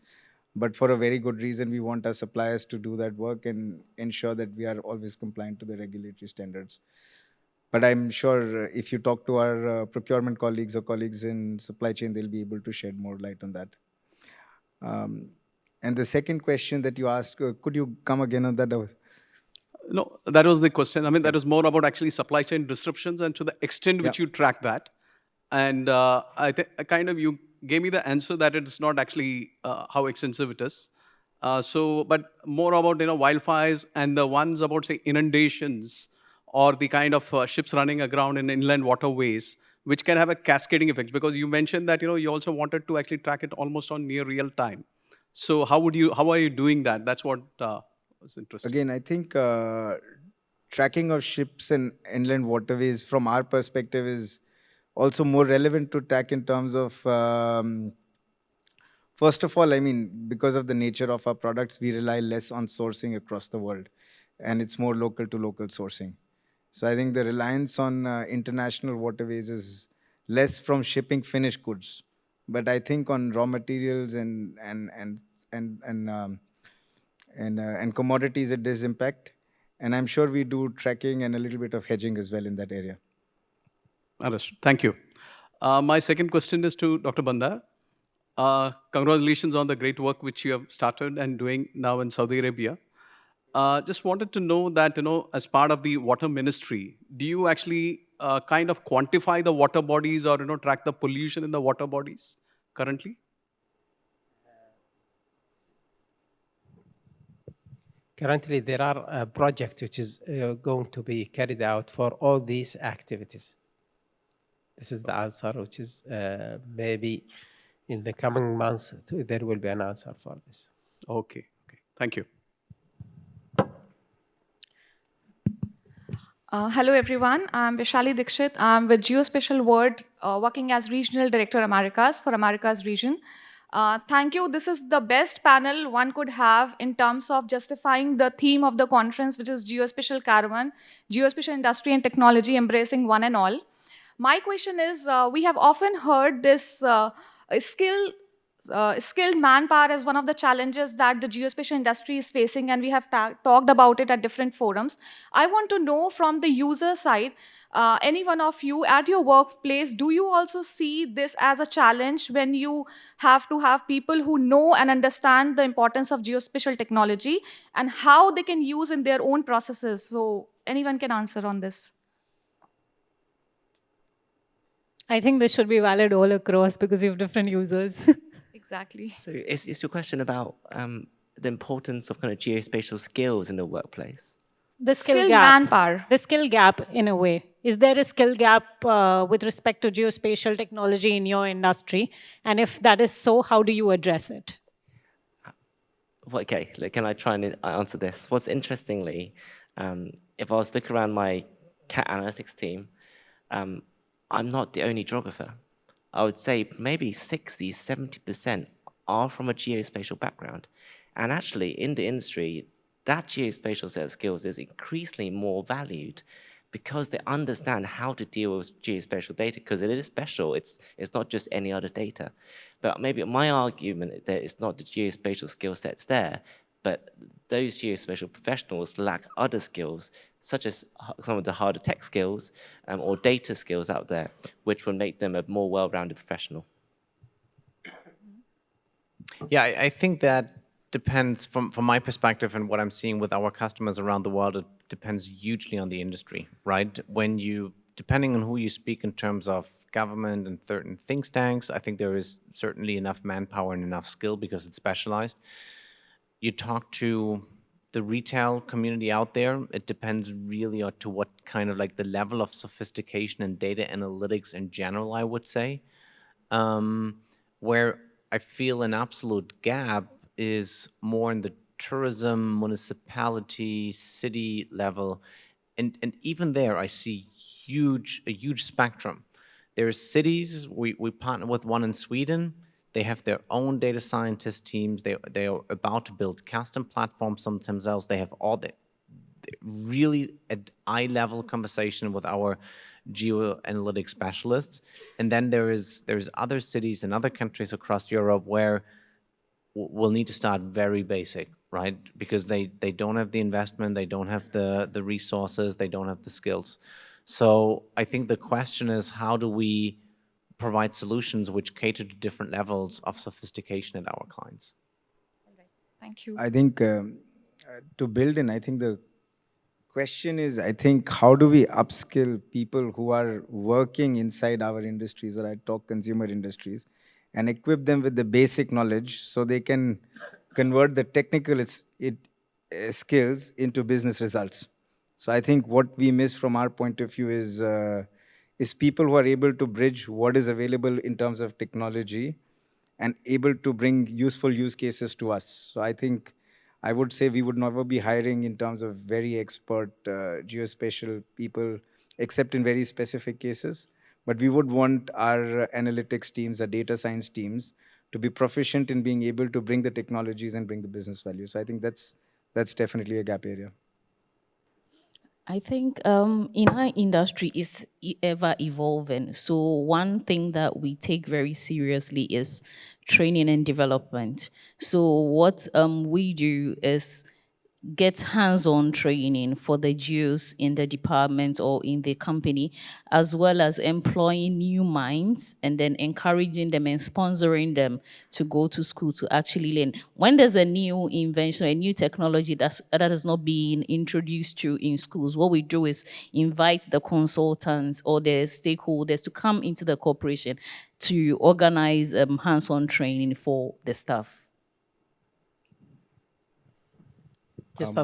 But for a very good reason, we want our suppliers to do that work and ensure that we are always compliant to the regulatory standards. But I'm sure if you talk to our procurement colleagues or colleagues in supply chain, they'll be able to shed more light on that. And the second question that you asked, could you come again on that? No, that was the question. That was more about actually supply chain disruptions and to the extent which you track that. And I think you gave me the answer that it's not actually how extensive it is. But more about wildfires and the ones about, say, inundations or the kind of ships running aground in inland waterways, which can have a cascading effect. Because you mentioned that you also wanted to actually track it almost on near real time. So how are you doing that? That's what was interesting. Again, I think tracking of ships and inland waterways from our perspective is also more relevant to track in terms of, first of all, because of the nature of our products, we rely less on sourcing across the world, and it's more local to local sourcing. So I think the reliance on international waterways is less from shipping finished goods, but I think on raw materials and commodities it does impact. And I'm sure we do tracking and a little bit of hedging as well in that area. Understood. Thank you. My second question is to Dr. Bandar. Congratulations on the great work which you have started and doing now in Saudi Arabia. Just wanted to know that, as part of the water ministry, do you actually kind of quantify the water bodies or, track the pollution in the water bodies currently? Currently, there are a project which is going to be carried out for all these activities. This is the answer, which is maybe in the coming months, there will be an answer for this. Okay. Thank you. Hello, everyone. I'm Vishali Dikshit. I'm with Geospatial World, working as Regional Director Americas for Americas region. Thank you. This is the best panel one could have in terms of justifying the theme of the conference, which is Geospatial Caravan, Geospatial Industry and Technology Embracing One and All. My question is, we have often heard this skilled manpower as one of the challenges that the geospatial industry is facing, and we have talked about it at different forums. I want to know from the user side, any one of you at your workplace, do you also see this as a challenge when you have to have people who know and understand the importance of geospatial technology and how they can use in their own processes? So anyone can answer on this. I think this should be valid all across because you have different users. Exactly. So is your question about the importance of kind of geospatial skills in the workplace? The skill gap. Manpower. The skill gap, in a way. Is there a skill gap with respect to geospatial technology in your industry? And if that is so, how do you address it? Okay, can I try and answer this? What's interestingly, if I was looking around my cat analytics team, I'm not the only geographer. I would say maybe 60, 70% are from a geospatial background. And actually, in the industry, that geospatial set of skills is increasingly more valued because they understand how to deal with geospatial data, because it is special. It's not just any other data. But maybe my argument is that it's not the geospatial skill sets there, but those geospatial professionals lack other skills, such as some of the harder tech skills or data skills out there, which will make them a more well-rounded professional. Yeah, I think that depends from my perspective and what I'm seeing with our customers around the world. It depends hugely on the industry, right? Depending on who you speak in terms of government and certain think tanks, I think there is certainly enough manpower and enough skill because it's specialized. You talk to the retail community out there, it depends really on to what kind of like the level of sophistication and data analytics in general, I would say. Where I feel an absolute gap is more in the tourism, municipality, city level. And even there, I see a huge spectrum. There's cities, we partner with one in Sweden. They have their own data scientist teams. They are about to build custom platforms themselves. They have all the really at eye-level conversation with our geoanalytic specialists. And then there's other cities and other countries across Europe where we'll need to start very basic, right? Because they don't have the investment, they don't have the resources, they don't have the skills. So I think the question is, how do we provide solutions which cater to different levels of sophistication at our clients? Thank you. I think to build in, I think the question is, I think, how do we upskill people who are working inside our industries, or I talk consumer industries, and equip them with the basic knowledge so they can convert the technical skills into business results. So I think what we miss from our point of view is people who are able to bridge what is available in terms of technology and able to bring useful use cases to us. So I think I would say we would never be hiring in terms of very expert geospatial people, except in very specific cases. But we would want our analytics teams, our data science teams, to be proficient in being able to bring the technologies and bring the business value. So I think that's definitely a gap area. I think in our industry is ever evolving. So one thing that we take very seriously is training and development. So what we do is get hands-on training for the geos in the department or in the company, as well as employing new minds and then encouraging them and sponsoring them to go to school to actually learn. When there's a new invention, a new technology that is not being introduced to in schools, what we do is invite the consultants or the stakeholders to come into the corporation to organize hands-on training for the staff. Just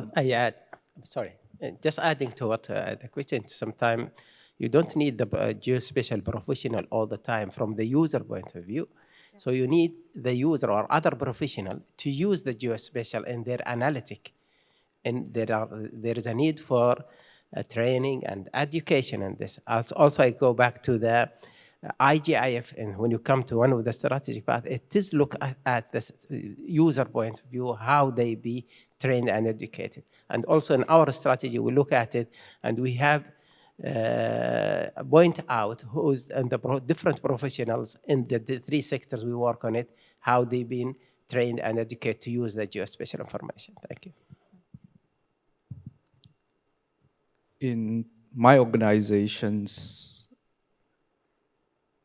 just adding to what the question, sometimes you don't need the geospatial professional all the time from the user point of view. So you need the user or other professional to use the geospatial in their analytic. And there is a need for training and education in this. Also, I go back to the IGIF, and when you come to one of the strategic paths, it is look at the user point of view, how they be trained and educated. And also in our strategy, we look at it, and we have point out who's and the different professionals in the three sectors we work on it, how they've been trained and educated to use the geospatial information. Thank you. In my organizations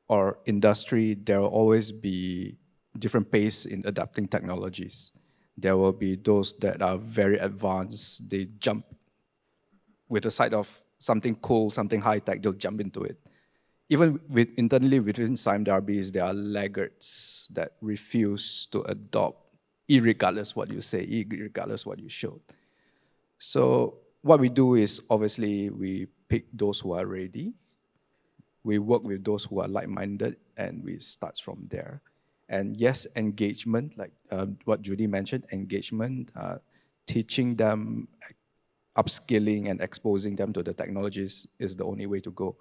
or industry, there will always be different pace in adapting technologies. There will be those that are very advanced. They jump with the sight of something cool, something high-tech, they'll jump into it. Even internally within SIME-Darbys, there are laggards that refuse to adopt, irregardless what you say, irregardless what you show. So what we do is, obviously, we pick those who are ready. We work with those who are like-minded, and we start from there. And yes, engagement, like what Judy mentioned, engagement, teaching them, upskilling and exposing them to the technologies is the only way to go.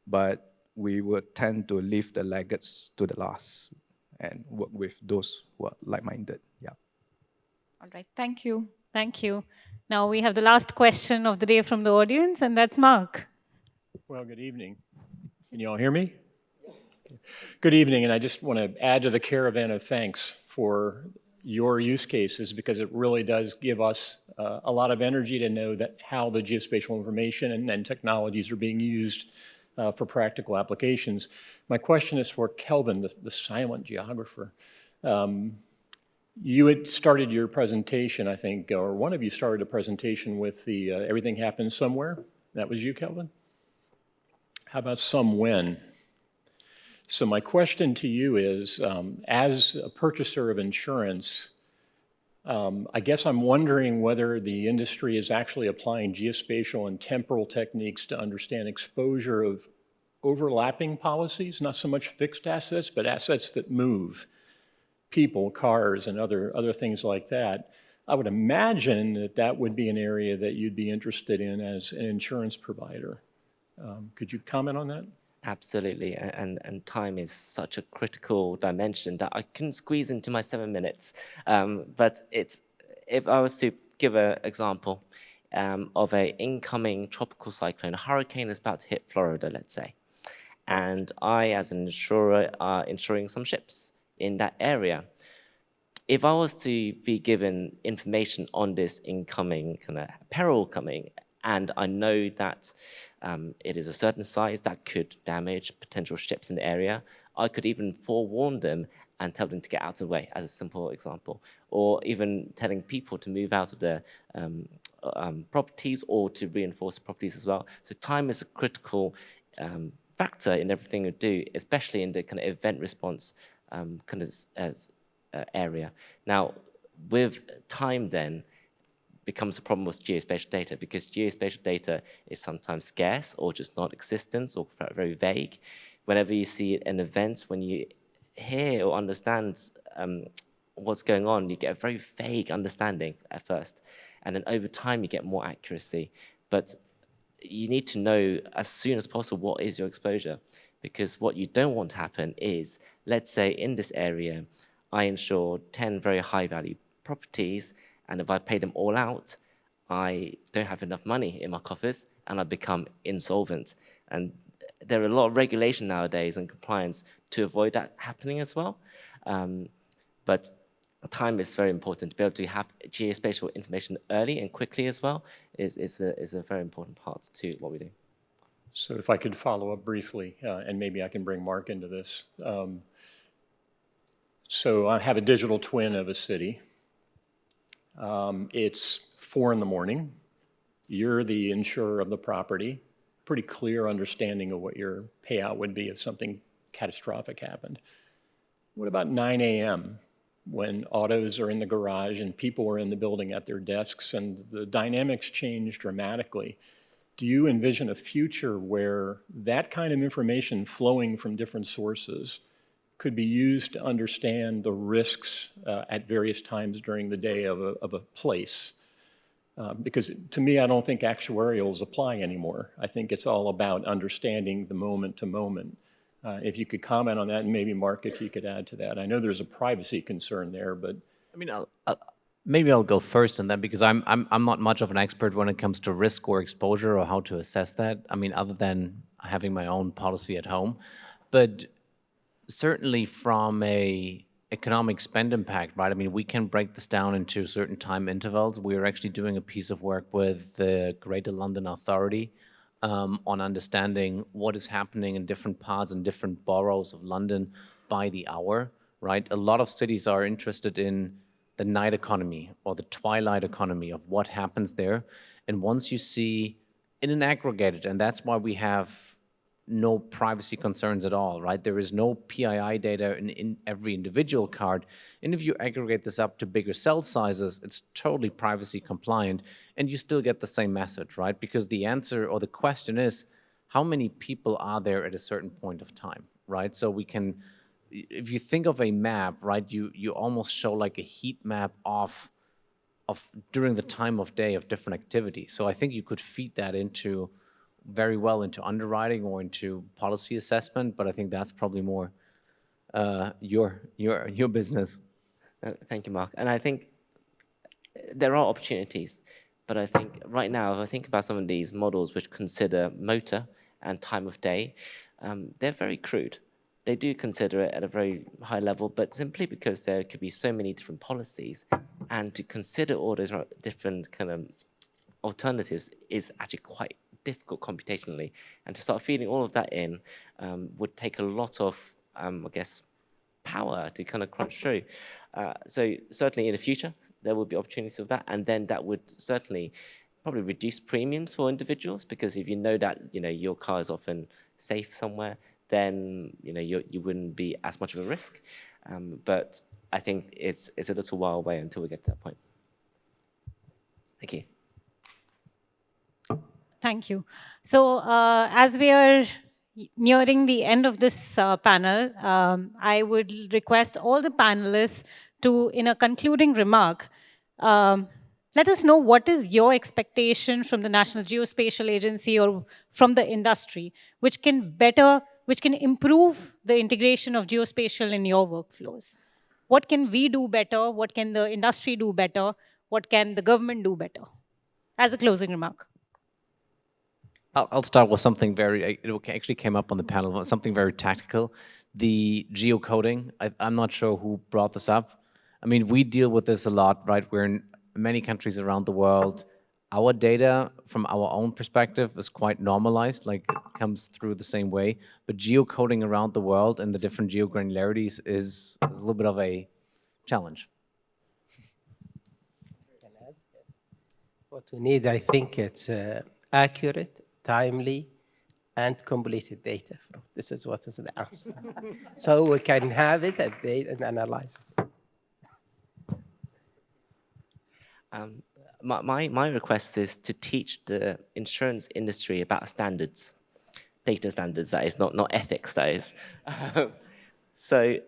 But we would tend to leave the laggards to the last and work with those who are like-minded. Yeah. All right, thank you. Thank you. Now we have the last question of the day from the audience, and that's Mark. Well, good evening. Can you all hear me? Good evening, and I just want to add to the caravan of thanks for your use cases, because it really does give us a lot of energy to know that how the geospatial information and technologies are being used for practical applications. My question is for Kelvin, the silent geographer. You had started your presentation, I think, or one of you started a presentation with the everything happens somewhere. That was you, Kelvin? How about some when? So my question to you is, as a purchaser of insurance, I guess I'm wondering whether the industry is actually applying geospatial and temporal techniques to understand exposure of overlapping policies, not so much fixed assets, but assets that move, people, cars, and other things like that. I would imagine that that would be an area that you'd be interested in as an insurance provider. Could you comment on that? Absolutely, and time is such a critical dimension that I couldn't squeeze into my 7 minutes. But if I was to give an example of an incoming tropical cyclone, a hurricane is about to hit Florida, let's say, and I, as an insurer, are insuring some ships in that area. If I was to be given information on this incoming kind of peril coming, and I know that it is a certain size that could damage potential ships in the area, I could even forewarn them and tell them to get out of the way, as a simple example, or even telling people to move out of their properties or to reinforce the properties as well. So time is a critical factor in everything we do, especially in the kind of event response kind of area. Now, with time then, becomes a problem with geospatial data, because geospatial data is sometimes scarce or just non-existent or very vague. Whenever you see an event, when you hear or understand what's going on, you get a very vague understanding at first. And then over time, you get more accuracy. But you need to know as soon as possible what is your exposure, because what you don't want to happen is, let's say in this area, I insure 10 very high-value properties, and if I pay them all out, I don't have enough money in my coffers, and I become insolvent. And there are a lot of regulation nowadays and compliance to avoid that happening as well. But time is very important. To be able to have geospatial information early and quickly as well is a very important part to what we do. So if I could follow up briefly, and maybe I can bring Mark into this. So I have a digital twin of a city. It's 4 in the morning. You're the insurer of the property. Pretty clear understanding of what your payout would be if something catastrophic happened. What about 9 a.m. when autos are in the garage and people are in the building at their desks and the dynamics change dramatically? Do you envision a future where that kind of information flowing from different sources could be used to understand the risks at various times during the day of a place? Because to me, I don't think actuarials apply anymore. I think it's all about understanding the moment to moment. If you could comment on that, and maybe Mark, if you could add to that. I know there's a privacy concern there, but I mean, maybe I'll go first, and then, because I'm not much of an expert when it comes to risk or exposure or how to assess that. I mean, other than having my own policy at home, but certainly from a economic spend impact, right? I mean, we can break this down into certain time intervals. We're actually doing a piece of work with the Greater London Authority on understanding what is happening in different parts and different boroughs of London by the hour, right? A lot of cities are interested in the night economy or the twilight economy of what happens there. And once you see in an aggregated, and that's why we have no privacy concerns at all, right? There is no PII data in every individual card. And if you aggregate this up to bigger cell sizes, it's totally privacy compliant, and you still get the same message, right? Because the answer or the question is, how many people are there at a certain point of time, right? So we can, if you think of a map, right, you almost show like a heat map of during the time of day of different activities. So I think you could feed that into very well into underwriting or into policy assessment, but I think that's probably more your business. Thank you, Mark. And I think there are opportunities, but I think right now, if I think about some of these models which consider motor and time of day, they're very crude. They do consider it at a very high level, but simply because there could be so many different policies, and to consider all those different kind of alternatives is actually quite difficult computationally. And to start feeding all of that in would take a lot of, I guess, power to kind of crunch through. So certainly in the future, there will be opportunities of that. And then that would certainly probably reduce premiums for individuals, because if you know that, your car is often safe somewhere, then, you wouldn't be as much of a risk. But I think it's a little while away until we get to that point. Thank you. Thank you. So as we are nearing the end of this panel, I would request all the panelists to, in a concluding remark, let us know what is your expectation from the National Geospatial Agency or from the industry, which can improve the integration of geospatial in your workflows. What can we do better? What can the industry do better? What can the government do better? As a closing remark. I'll start with something it actually came up on the panel, something very tactical. The geocoding, I'm not sure who brought this up. I mean, we deal with this a lot, right? We're in many countries around the world. Our data, from our own perspective, is quite normalized, like it comes through the same way. But geocoding around the world and the different geogranularities is a little bit of a challenge. What we need, I think, it's accurate, timely, and completed data. This is what is the answer. So we can have it and analyze it. My request is to teach the insurance industry about standards, data standards, that is, not ethics, that is. So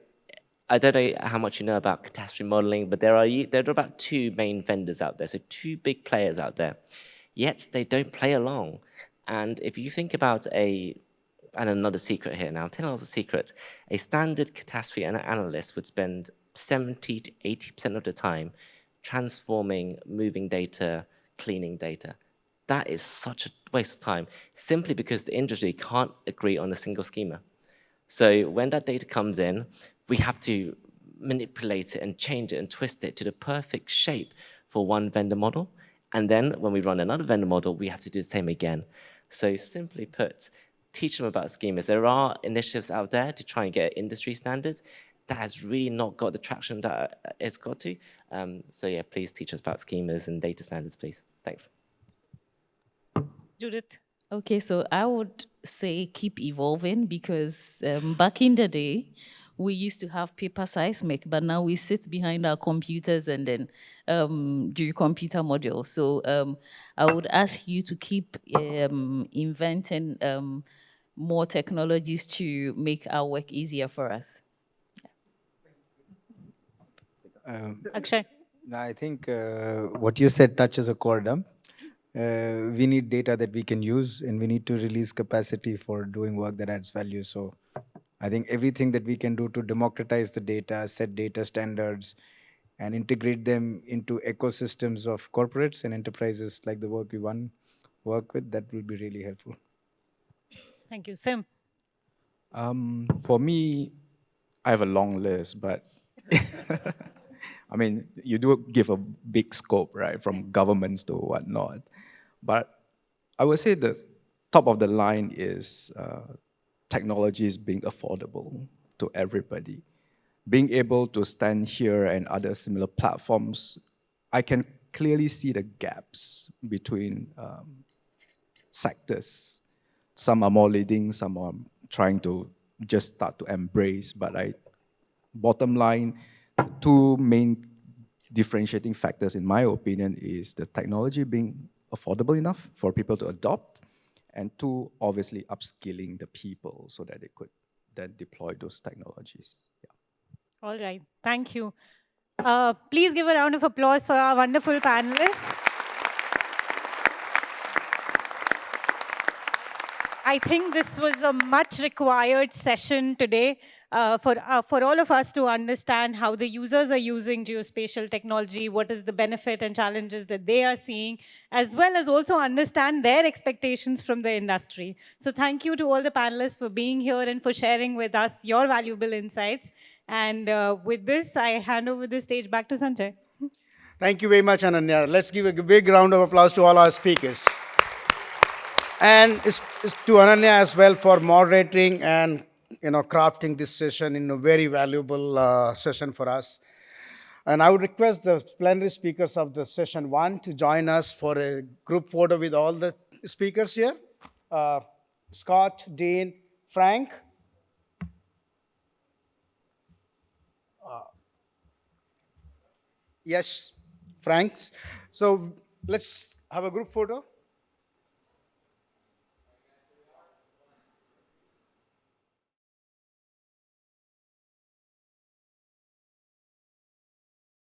I don't know how much you know about catastrophe modeling, but there are about 2 main vendors out there, so 2 big players out there, yet they don't play along. And if you think about and another secret here now, I'm telling you a secret, a standard catastrophe analyst would spend 70 to 80% of the time transforming moving data, cleaning data. That is such a waste of time, simply because the industry can't agree on a single schema. So when that data comes in, we have to manipulate it and change it and twist it to the perfect shape for one vendor model. And then when we run another vendor model, we have to do the same again. So simply put, teach them about schemas. There are initiatives out there to try and get industry standards. That has really not got the traction that it's got to. So yeah, please teach us about schemas and data standards, please. Thanks. Judith. Okay, so I would say keep evolving, because back in the day, we used to have paper seismic, but now we sit behind our computers and then do computer modules. So I would ask you to keep inventing more technologies to make our work easier for us. Akshay? I think what you said touches a chord. We need data that we can use, and we need to release capacity for doing work that adds value. So I think everything that we can do to democratize the data, set data standards, and integrate them into ecosystems of corporates and enterprises like the work we work with, that will be really helpful. Thank you. Sim? For me, I have a long list, but I mean, you do give a big scope, right, from governments to whatnot. But I would say the top of the line is technologies being affordable to everybody. Being able to stand here and other similar platforms, I can clearly see the gaps between sectors. Some are more leading, some are trying to just start to embrace, but bottom line, 2 main differentiating factors, in my opinion, is the technology being affordable enough for people to adopt, and 2, obviously upskilling the people so that they could then deploy those technologies. Yeah. All right, thank you. Please give a round of applause for our wonderful panelists. I think this was a much required session today for all of us to understand how the users are using geospatial technology, what is the benefit and challenges that they are seeing, as well as also understand their expectations from the industry. So thank you to all the panelists for being here and for sharing with us your valuable insights. And with this, I hand over the stage back to Sanjay. Thank you very much, Ananya. Let's give a big round of applause to all our speakers. And it's to Ananya as well for moderating and crafting this session in a very valuable session for us. And I would request the plenary speakers of the session 1 to join us for a group photo with all the speakers here. Scott, Dean, Frank. Yes, Frank. So let's have a group photo.